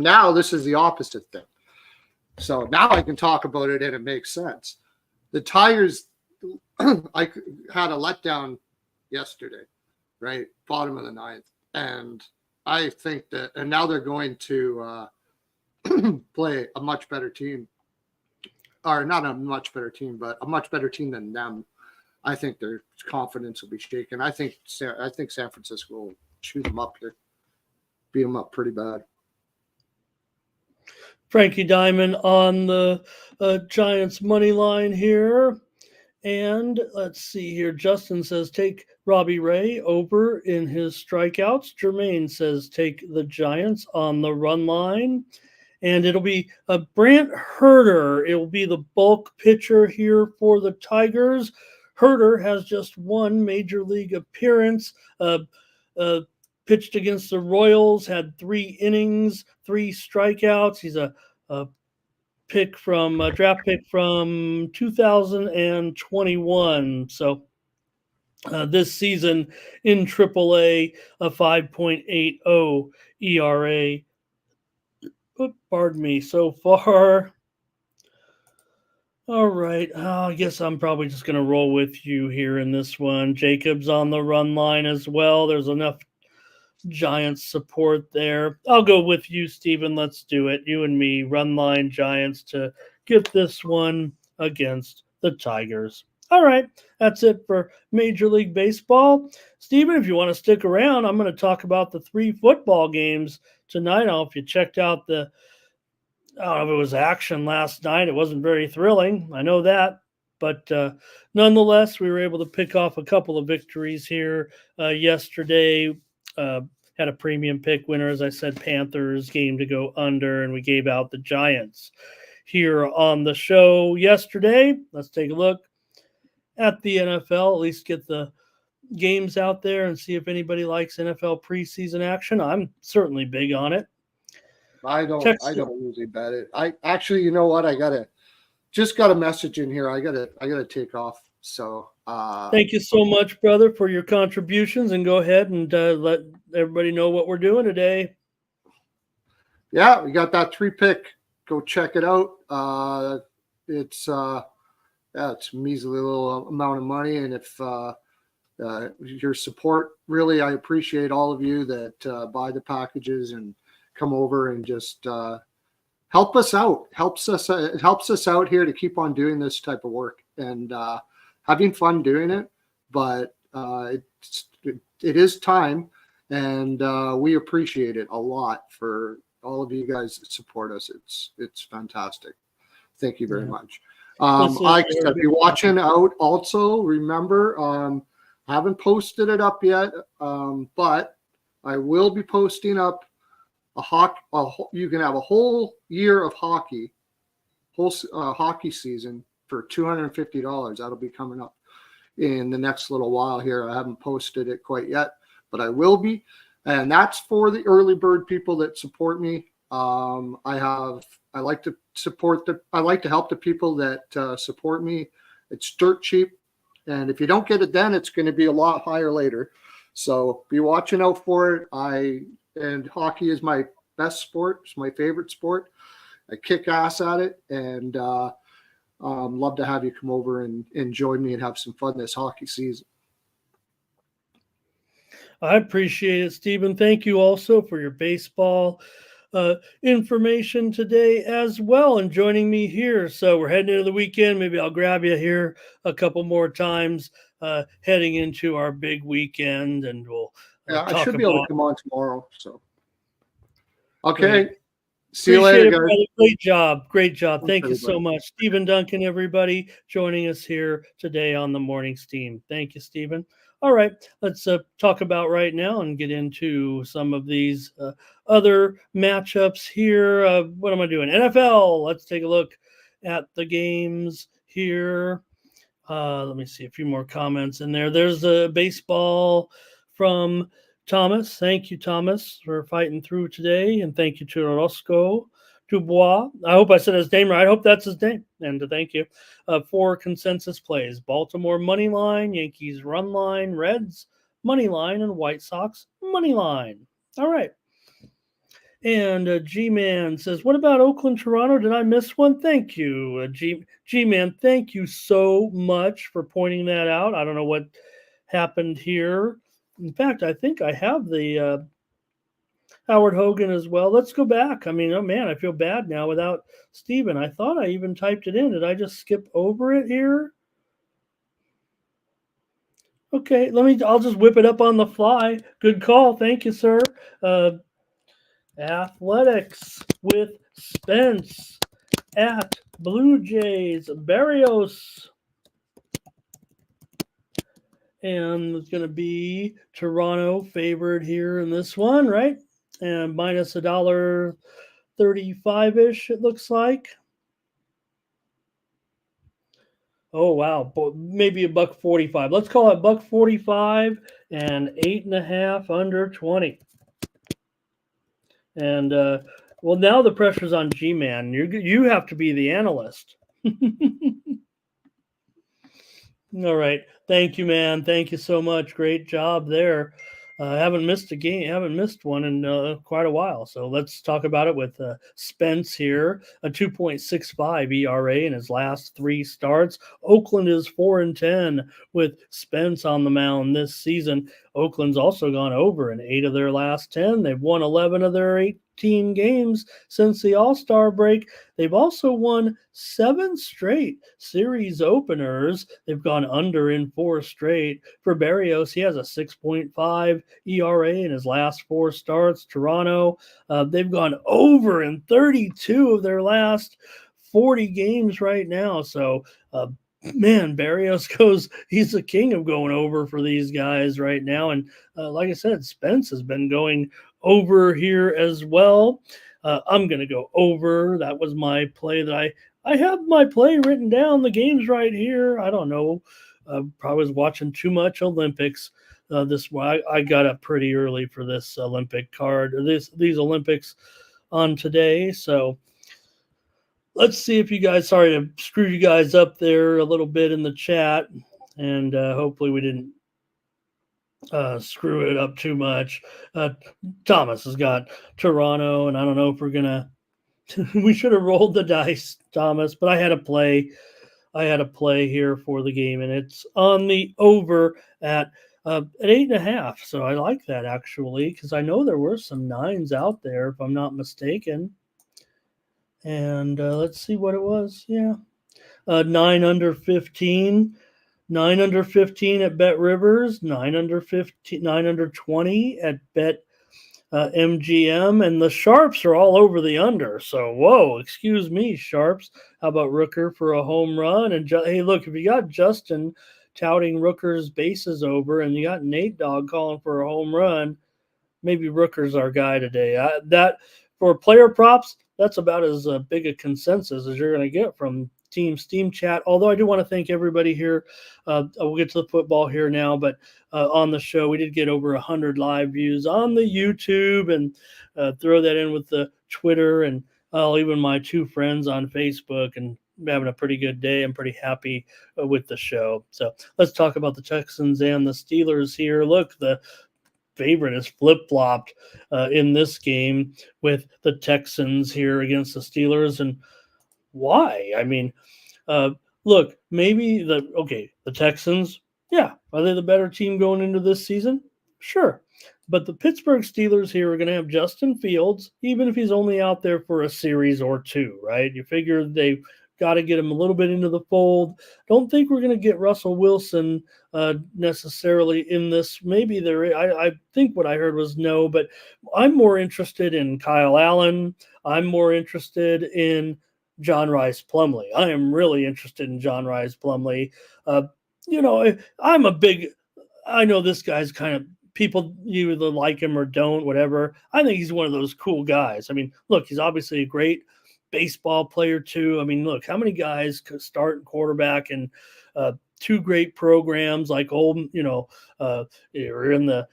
Now this is the opposite thing. So now I can talk about it and it makes sense. The Tigers, I had a letdown yesterday, right? Bottom of the 9th. And I think that, and now they're going to play a much better team. Or not a much better team, but a much better team than them. I think their confidence will be shaken. I think San Francisco will shoot them up here, beat them up pretty bad. Frankie Diamond on the Giants money line here. And let's see here. Justin says take Robbie Ray over in his strikeouts. Jermaine says take the Giants on the run line. And it'll be Brant Herter. It will be the bulk pitcher here for the Tigers. Herter has just 1 major league appearance. Pitched against the Royals, had 3 innings, 3 strikeouts. He's a draft pick from 2021. So this season in AAA, a 5.80 ERA. Pardon me, so far All right. I guess I'm probably just going to roll with you here in this one. Jacob's on the run line as well. There's enough Giants support there. I'll go with you, Steven. Let's do it. You and me, run line Giants to get this one against the Tigers. All right. That's it for Major League Baseball. Steven, if you want to stick around, I'm going to talk about the 3 football games tonight. I don't know if you checked out I don't know if it was action last night. It wasn't very thrilling. I know that. But nonetheless, we were able to pick off a couple of victories here yesterday. Had a premium pick winner, as I said, Panthers game to go under, and we gave out the Giants here on the show yesterday. Let's take a look at the NFL, at least get the games out there and see if anybody likes NFL preseason action. I'm certainly big on it. I don't usually bet it. I actually, you know what? Just got a message in here. I gotta take off. So thank you so much, brother, for your contributions, and go ahead and let everybody know what we're doing today. Yeah, we got that 3 pick. Go check it out. It's a measly little amount of money, and if your support, really, I appreciate all of you that buy the packages and come over and just help us out. It helps us out here to keep on doing this type of work and having fun doing it. But it is time, and we appreciate it a lot for all of you guys that support us. It's fantastic. Thank you very much. Like I said, if you're watching out, also remember, I haven't posted it up yet, but I will be posting up you can have a whole year of hockey season for $250. That'll be coming up in the next little while here. I haven't posted it quite yet, but I will be. And that's for the early bird people that support me. I like to help the people that support me. It's dirt cheap. And if you don't get it then, it's going to be a lot higher later. So be watching out for it. And hockey is my best sport. It's my favorite sport. I kick ass at it, and love to have you come over and join me and have some fun this hockey season. I appreciate it, Stephen. Thank you also for your baseball information today as well, and joining me here. So we're heading into the weekend. Maybe I'll grab you here a couple more times heading into our big weekend, and we'll I should be able to come on tomorrow. So, okay. See you later, guys. Brother. Great job. Thank you so much. Stephen Duncan, everybody, joining us here today on the Morning Steam. Thank you, Stephen. All right, let's talk about right now and get into some of these other matchups here. What am I doing? NFL. Let's take a look at the games here. Let me see a few more comments in there. There's a baseball from Thomas. Thank you, Thomas, for fighting through today. And thank you to Roscoe Dubois. I hope I said his name right. I hope that's his name. And thank you for consensus plays. Baltimore money line, Yankees run line, Reds money line, and White Sox money line. All right. And G-Man says, what about Oakland, Toronto? Did I miss one? Thank you, G-Man. Thank you so much for pointing that out. I don't know what happened here. In fact, I think I have the Howard Hogan as well. Let's go back. I mean, oh, man, I feel bad now without Steven. I thought I even typed it in. Did I just skip over it here? Okay, I'll just whip it up on the fly. Good call. Thank you, sir. Athletics with Spence at Blue Jays, Barrios. And it's going to be Toronto favored here in this one, right? And minus $1.35-ish, it looks like. Oh, wow. Maybe $1.45. Let's call it $1.45 and 8.5 under 20. And, well, now the pressure's on G-Man. You have to be the analyst. All right. Thank you, man. Thank you so much. Great job there. Haven't missed a game, haven't missed one in quite a while. So let's talk about it with Spence here, a 2.65 ERA in his last 3 starts. Oakland is 4-10 with Spence on the mound this season. Oakland's also gone over in 8 of their last 10. They've won 11 of their 18 games since the All-Star break. They've also won 7 straight series openers. They've gone under in 4 straight. For Berrios, he has a 6.5 ERA in his last 4 starts. Toronto, they've gone over in 32 of their last 40 games right now. So, man, Berrios he's the king of going over for these guys right now. And like I said, Spence has been going over here as well. I'm going to go over. That was my play that I have my play written down. The game's right here. I don't know. Probably was watching too much Olympics. This I got up pretty early for this Olympic card, or these Olympics on today. So let's see if you guys, sorry to screw you guys up there a little bit in the chat, and hopefully we didn't screw it up too much. Thomas has got Toronto, and I don't know if we're gonna we should have rolled the dice, Thomas, but I had a play here for the game, and it's on the over at 8.5. So I like that actually, because I know there were some 9s out there, if I'm not mistaken. And let's see what it was. Yeah, 9 under 15. 9 under 15 at Bet Rivers, 9 under 15, 9 under 20 at Bet MGM, and the sharps are all over the under. So, whoa, excuse me, sharps. How about Rooker for a home run? And hey, look, if you got Justin touting Rooker's bases over, and you got Nate Dogg calling for a home run, maybe Rooker's our guy today. That for player props, that's about as big a consensus as you're going to get from Team Steam Chat. Although I do want to thank everybody here. We'll get to the football here now, but on the show, we did get over 100 live views on the YouTube, and throw that in with the Twitter, and even my 2 friends on Facebook, and having a pretty good day. I'm pretty happy with the show. So let's talk about the Texans and the Steelers here. Look, the favorite is flip-flopped in this game with the Texans here against the Steelers. And why? I mean, look, maybe the Texans, yeah, are they the better team going into this season? Sure. But the Pittsburgh Steelers here are going to have Justin Fields, even if he's only out there for a series or 2, right? You figure they've got to get him a little bit into the fold. Don't think we're going to get Russell Wilson necessarily in this. Maybe I think what I heard was no, but I'm more interested in Kyle Allen. I'm more interested in John Rice Plumlee. I am really interested in John Rice Plumlee. I know this guy's kind of, people you either like him or don't, whatever. I think he's one of those cool guys. I mean, look, he's obviously a great baseball player too. I mean, look, how many guys could start quarterback in 2 great programs like you're in the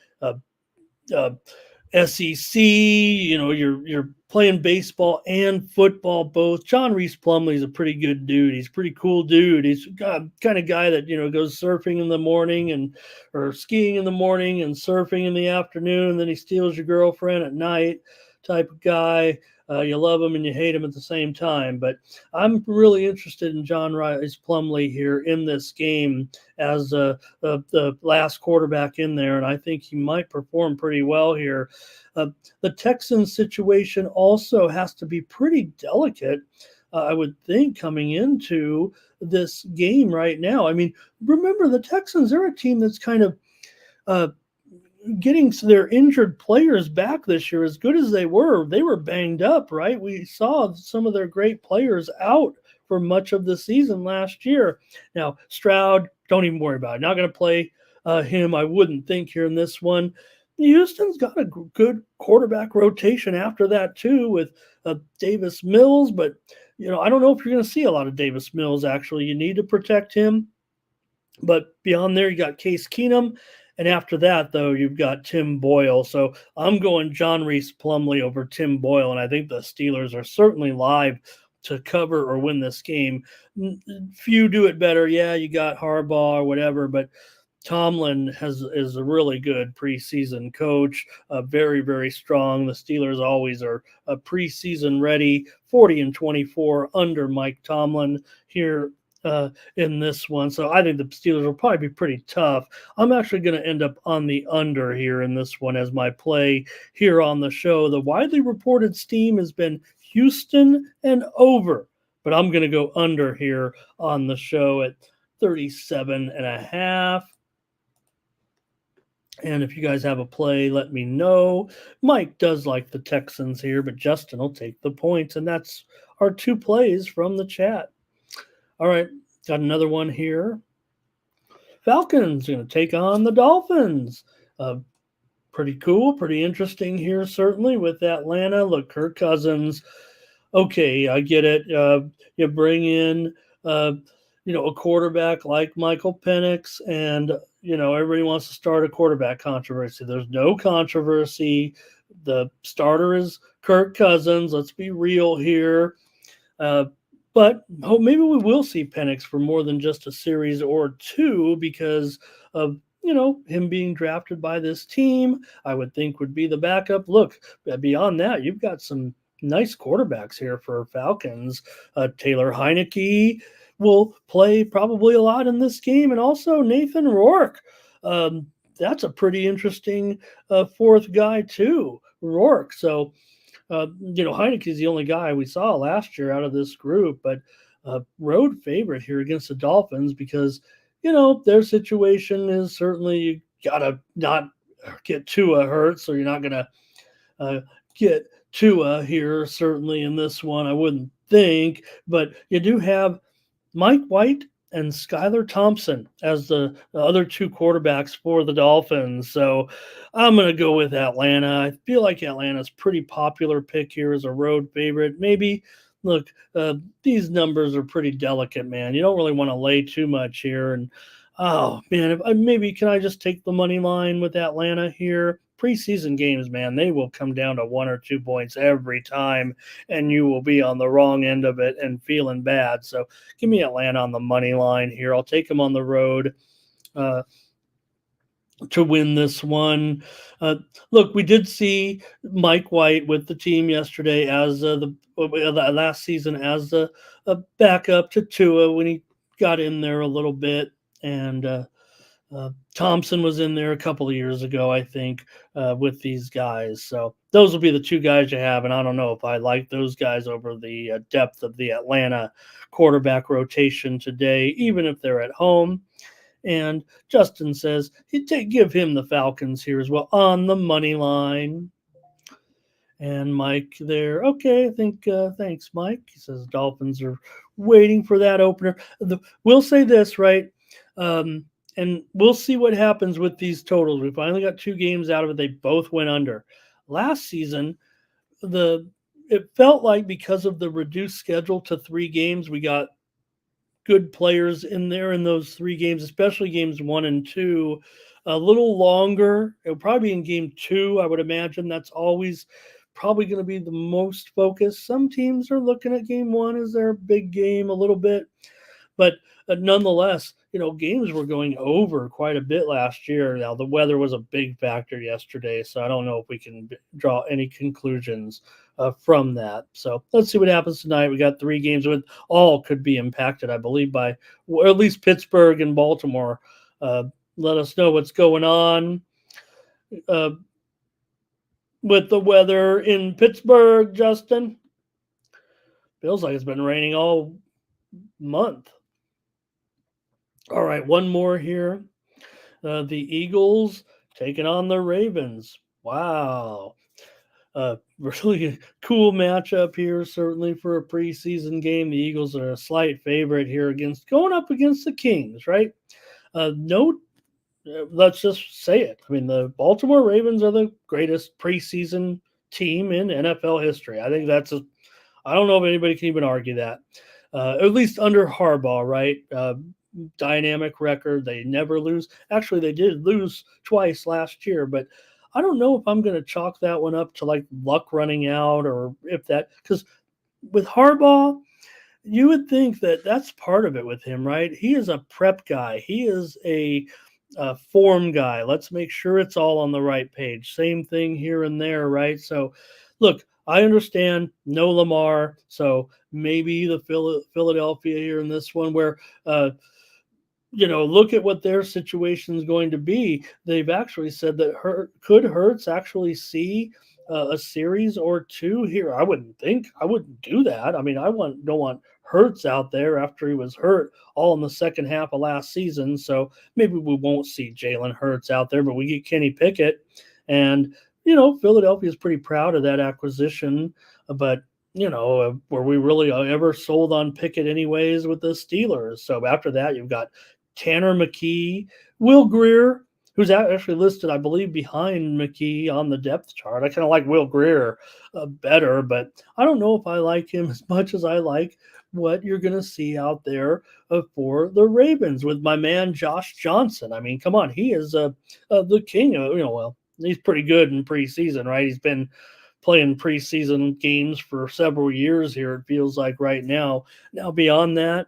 SEC, you're playing baseball and football both. John Reese Plumlee is a pretty good dude. He's a pretty cool dude. He's kind of guy that, goes surfing in the morning or skiing in the morning and surfing in the afternoon, and then he steals your girlfriend at night type of guy. You love him and you hate him at the same time. But I'm really interested in John Rice Plumlee here in this game as the last quarterback in there, and I think he might perform pretty well here. The Texans situation also has to be pretty delicate, I would think, coming into this game right now. I mean, remember the Texans, they're a team that's kind of getting their injured players back this year. As good as they were banged up, right? We saw some of their great players out for much of the season last year. Now, Stroud, don't even worry about it. Not going to play him, I wouldn't think, here in this one. Houston's got a good quarterback rotation after that, too, with Davis Mills. But, I don't know if you're going to see a lot of Davis Mills, actually. You need to protect him. But beyond there, you got Case Keenum. And after that, though, you've got Tim Boyle. So I'm going John Reese Plumlee over Tim Boyle, and I think the Steelers are certainly live to cover or win this game. Few do it better. Yeah, you got Harbaugh or whatever, but Tomlin is a really good preseason coach, very, very strong. The Steelers always are preseason ready, 40-24 under Mike Tomlin here in this one. So I think the Steelers will probably be pretty tough. I'm actually going to end up on the under here in this one as my play here on the show. The widely reported steam has been Houston and over, but I'm going to go under here on the show at 37.5. And if you guys have a play, let me know. Mike does like the Texans here, but Justin will take the points. And that's our two plays from the chat. All right, got another one here. Falcons going to take on the Dolphins. Pretty cool, pretty interesting here, certainly, with Atlanta. Look, Kirk Cousins. Okay, I get it. You bring in, a quarterback like Michael Penix, and everybody wants to start a quarterback controversy. There's no controversy. The starter is Kirk Cousins. Let's be real here. But maybe we will see Penix for more than just a series or two because of him being drafted by this team. I would think would be the backup. Look, beyond that, you've got some nice quarterbacks here for Falcons. Taylor Heineke will play probably a lot in this game, and also Nathan Rourke. That's a pretty interesting fourth guy too, Rourke. So, Heineke is the only guy we saw last year out of this group, but road favorite here against the Dolphins because, their situation is certainly you got to not get Tua hurt, so you're not going to get Tua here, certainly in this one, I wouldn't think, but you do have Mike White and Skylar Thompson as the other two quarterbacks for the Dolphins. So I'm going to go with Atlanta. I feel like Atlanta's pretty popular pick here as a road favorite. Maybe, look, these numbers are pretty delicate, man. You don't really want to lay too much here. And, oh, man, maybe can I just take the money line with Atlanta here? Preseason games, man, they will come down to 1 or 2 points every time, and you will be on the wrong end of it and feeling bad. So give me Atlanta on the money line here. I'll take them on the road to win this one. Look, we did see Mike White with the team yesterday as the last season as a backup to Tua when he got in there a little bit, and Thompson was in there a couple of years ago, I think, with these guys. So those will be the two guys you have, and I don't know if I like those guys over the depth of the Atlanta quarterback rotation today, even if they're at home. And Justin says he'd give him the Falcons here as well on the money line. And Mike there, okay, I think, thanks, Mike. He says Dolphins are waiting for that opener. We'll say this, right? And we'll see what happens with these totals. We finally got 2 games out of it. They both went under. Last season, it felt like because of the reduced schedule to 3 games, we got good players in there in those 3 games, especially games 1 and 2. A little longer. It'll probably be in game 2, I would imagine. That's always probably going to be the most focused. Some teams are looking at game 1 as their big game a little bit. But nonetheless, games were going over quite a bit last year. Now, the weather was a big factor yesterday, so I don't know if we can draw any conclusions from that. So let's see what happens tonight. We got 3 games with all could be impacted, I believe, by or at least Pittsburgh and Baltimore. Let us know what's going on with the weather in Pittsburgh, Justin. Feels like it's been raining all month. All right, one more here. The Eagles taking on the Ravens. Wow. Really cool matchup here, certainly for a preseason game. The Eagles are a slight favorite here going up against the Kings, right? Let's just say it. I mean, the Baltimore Ravens are the greatest preseason team in NFL history. I think I don't know if anybody can even argue that. At least under Harbaugh, right? Dynamic record. They never lose. Actually, they did lose twice last year, but I don't know if I'm going to chalk that one up to like luck running out or if that, because with Harbaugh, you would think that that's part of it with him, right? He is a prep guy. He is a form guy. Let's make sure it's all on the right page. Same thing here and there, right? So, look, I understand no Lamar, so maybe the Philadelphia here in this one where look at what their situation is going to be. They've actually said that Hurts actually see a series or two here. I wouldn't do that. I mean, don't want Hurts out there after he was hurt all in the second half of last season. So maybe we won't see Jalen Hurts out there, but we get Kenny Pickett. And, Philadelphia is pretty proud of that acquisition. But were we really ever sold on Pickett anyways with the Steelers? So after that, you've got Tanner McKee, Will Greer, who's actually listed, I believe, behind McKee on the depth chart. I kind of like Will Greer better, but I don't know if I like him as much as I like what you're going to see out there for the Ravens with my man Josh Johnson. I mean, come on, he is the king of, he's pretty good in preseason, right? He's been playing preseason games for several years here, it feels like right now. Now, beyond that,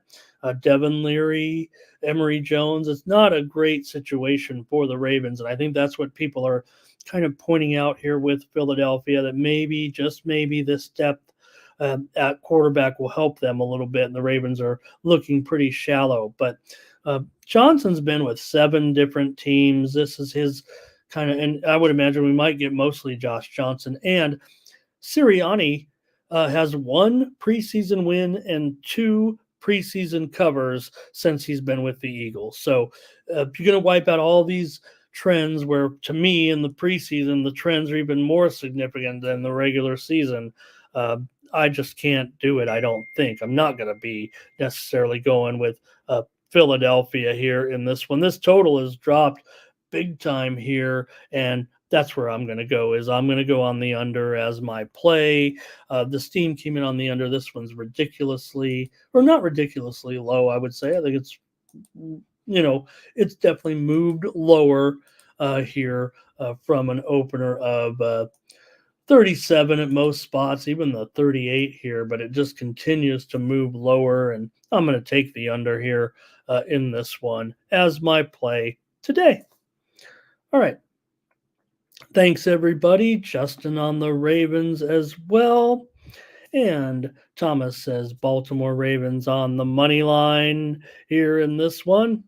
Devin Leary, Emory Jones, it's not a great situation for the Ravens. And I think that's what people are kind of pointing out here with Philadelphia, that maybe, just maybe, this depth at quarterback will help them a little bit. And the Ravens are looking pretty shallow. But Johnson's been with 7 different teams. This is his kind of, and I would imagine we might get mostly Josh Johnson. And Sirianni has 1 preseason win and 2 preseason covers since he's been with the Eagles. So if you're going to wipe out all these trends, where to me in the preseason, the trends are even more significant than the regular season, I just can't do it. I don't think. I'm not going to be necessarily going with Philadelphia here in this one. This total is dropped big time here, and that's where I'm going to go. I'm going to go on the under as my play. The Steam came in on the under. This one's not ridiculously low, I would say. I think it's, it's definitely moved lower here from an opener of 37 at most spots, even the 38 here, but it just continues to move lower, and I'm going to take the under here in this one as my play today. All right. Thanks, everybody. Justin on the Ravens as well. And Thomas says Baltimore Ravens on the money line here in this one.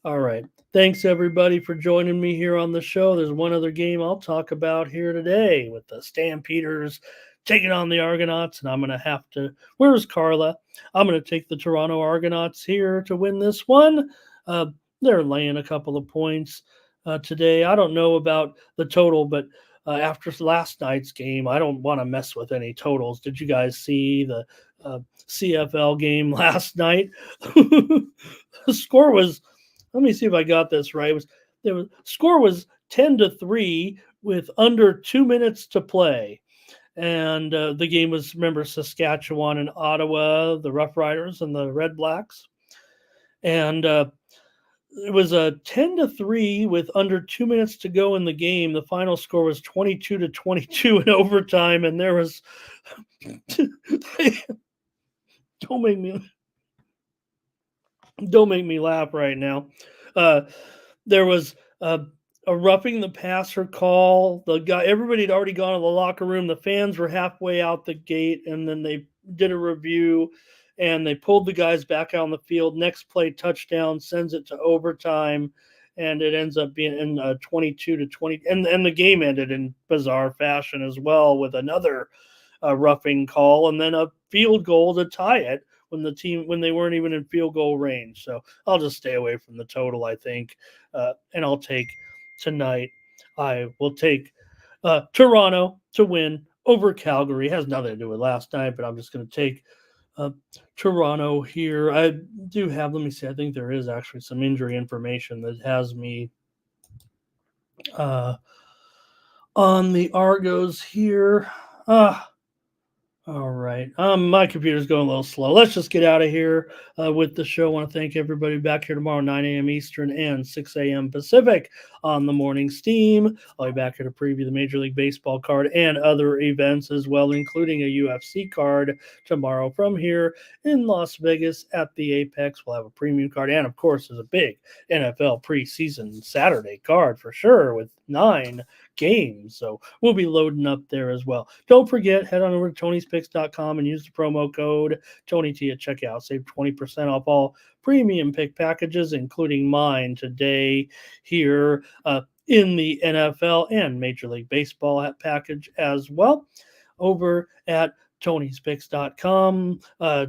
All right. Thanks, everybody, for joining me here on the show. There's one other game I'll talk about here today with the Stampeders taking on the Argonauts, and I'm going to have to – where's Carla? I'm going to take the Toronto Argonauts here to win this one. They're laying a couple of points today. I don't know about the total, but after last night's game, I don't want to mess with any totals. Did you guys see the CFL game last night? The score was, let me see if I got this right. Score was 10-3 with under 2 minutes to play. And the game was, remember, Saskatchewan and Ottawa, the Rough Riders and the Red Blacks. And it was a 10-3 with under 2 minutes to go in the game. The final score was 22-22 in overtime, and there was don't make me laugh right now. There was a roughing the passer call. Everybody had already gone to the locker room. The fans were halfway out the gate, and then they did a review. And they pulled the guys back out on the field. Next play, touchdown, sends it to overtime, and it ends up being in 22-20. And the game ended in bizarre fashion as well with another roughing call, and then a field goal to tie it when they weren't even in field goal range. So I'll just stay away from the total, I think, and I'll take tonight. I will take Toronto to win over Calgary. It has nothing to do with last night, but I'm just going to take Toronto here. I do have, let me see, I think there is actually some injury information that has me on the Argos here. All right. My computer's going a little slow. Let's just get out of here with the show. I want to thank everybody back here tomorrow, 9 a.m. Eastern and 6 a.m. Pacific on the Morning Steam. I'll be back here to preview the Major League Baseball card and other events as well, including a UFC card tomorrow from here in Las Vegas at the Apex. We'll have a premium card. And, of course, there's a big NFL preseason Saturday card for sure with 9 games. So we'll be loading up there as well. Don't forget, head on over to Tony'sPicks.com and use the promo code TonyT at checkout. Save 20% off all premium pick packages, including mine today here in the NFL and Major League Baseball package as well over at Tony'sPicks.com.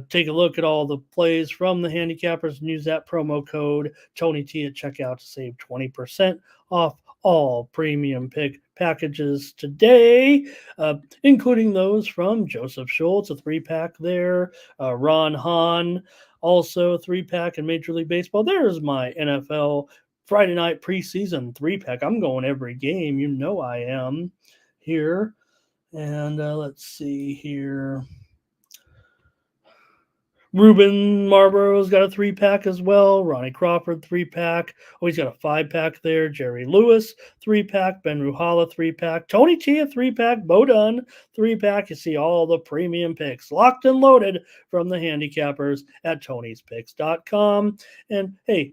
Take a look at all the plays from the handicappers and use that promo code TonyT at checkout to save 20% off all premium pick packages today, including those from Joseph Schultz, a 3-pack there, Ron Hahn, also a 3-pack in Major League Baseball. There's my NFL Friday night preseason 3-pack. I'm going every game. You know I am here. And let's see here. Ruben Marlborough's got a 3-pack as well. Ronnie Crawford, 3-pack. Oh, he's got a 5-pack there. Jerry Lewis, 3-pack. Ben Ruhala, 3-pack. Tony T, a 3-pack. Bo Dunn, 3-pack. You see all the premium picks locked and loaded from the handicappers at Tony'sPicks.com. And, hey,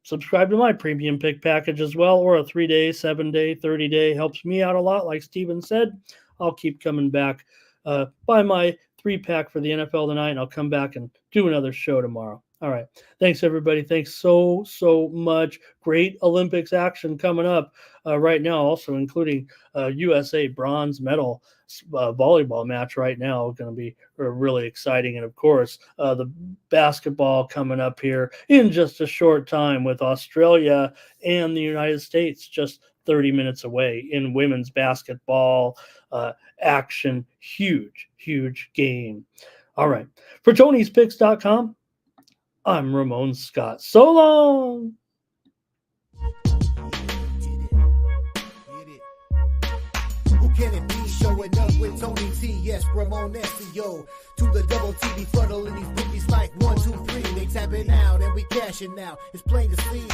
subscribe to my premium pick package as well, or a 3-day, 7-day, 30-day. Helps me out a lot, like Steven said. I'll keep coming back by my 3-pack for the NFL tonight, and I'll come back and do another show tomorrow. All right. Thanks, everybody. Thanks so much. Great Olympics action coming up right now, also including USA bronze medal volleyball match right now. Going to be really exciting. And, of course, the basketball coming up here in just a short time with Australia and the United States just 30 minutes away in women's basketball action. Huge game. All right. For Tony'sPicks.com, I'm Ramon Scott. So long. Who can it be? Showing up with Tony T. Yes, Ramon SEO. To the double T, be funnelling these bookies like 1, 2, 3. They tapping out and we cashing out. It's plain to see.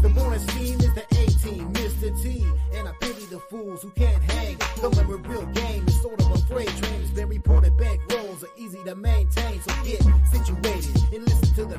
The morning steam is the A-team, Mr. T. And I pity the fools who can't hang. Coming with real game. It's sort of a freight train. It's been reported bank rolls are easy to maintain. So get situated and listen to the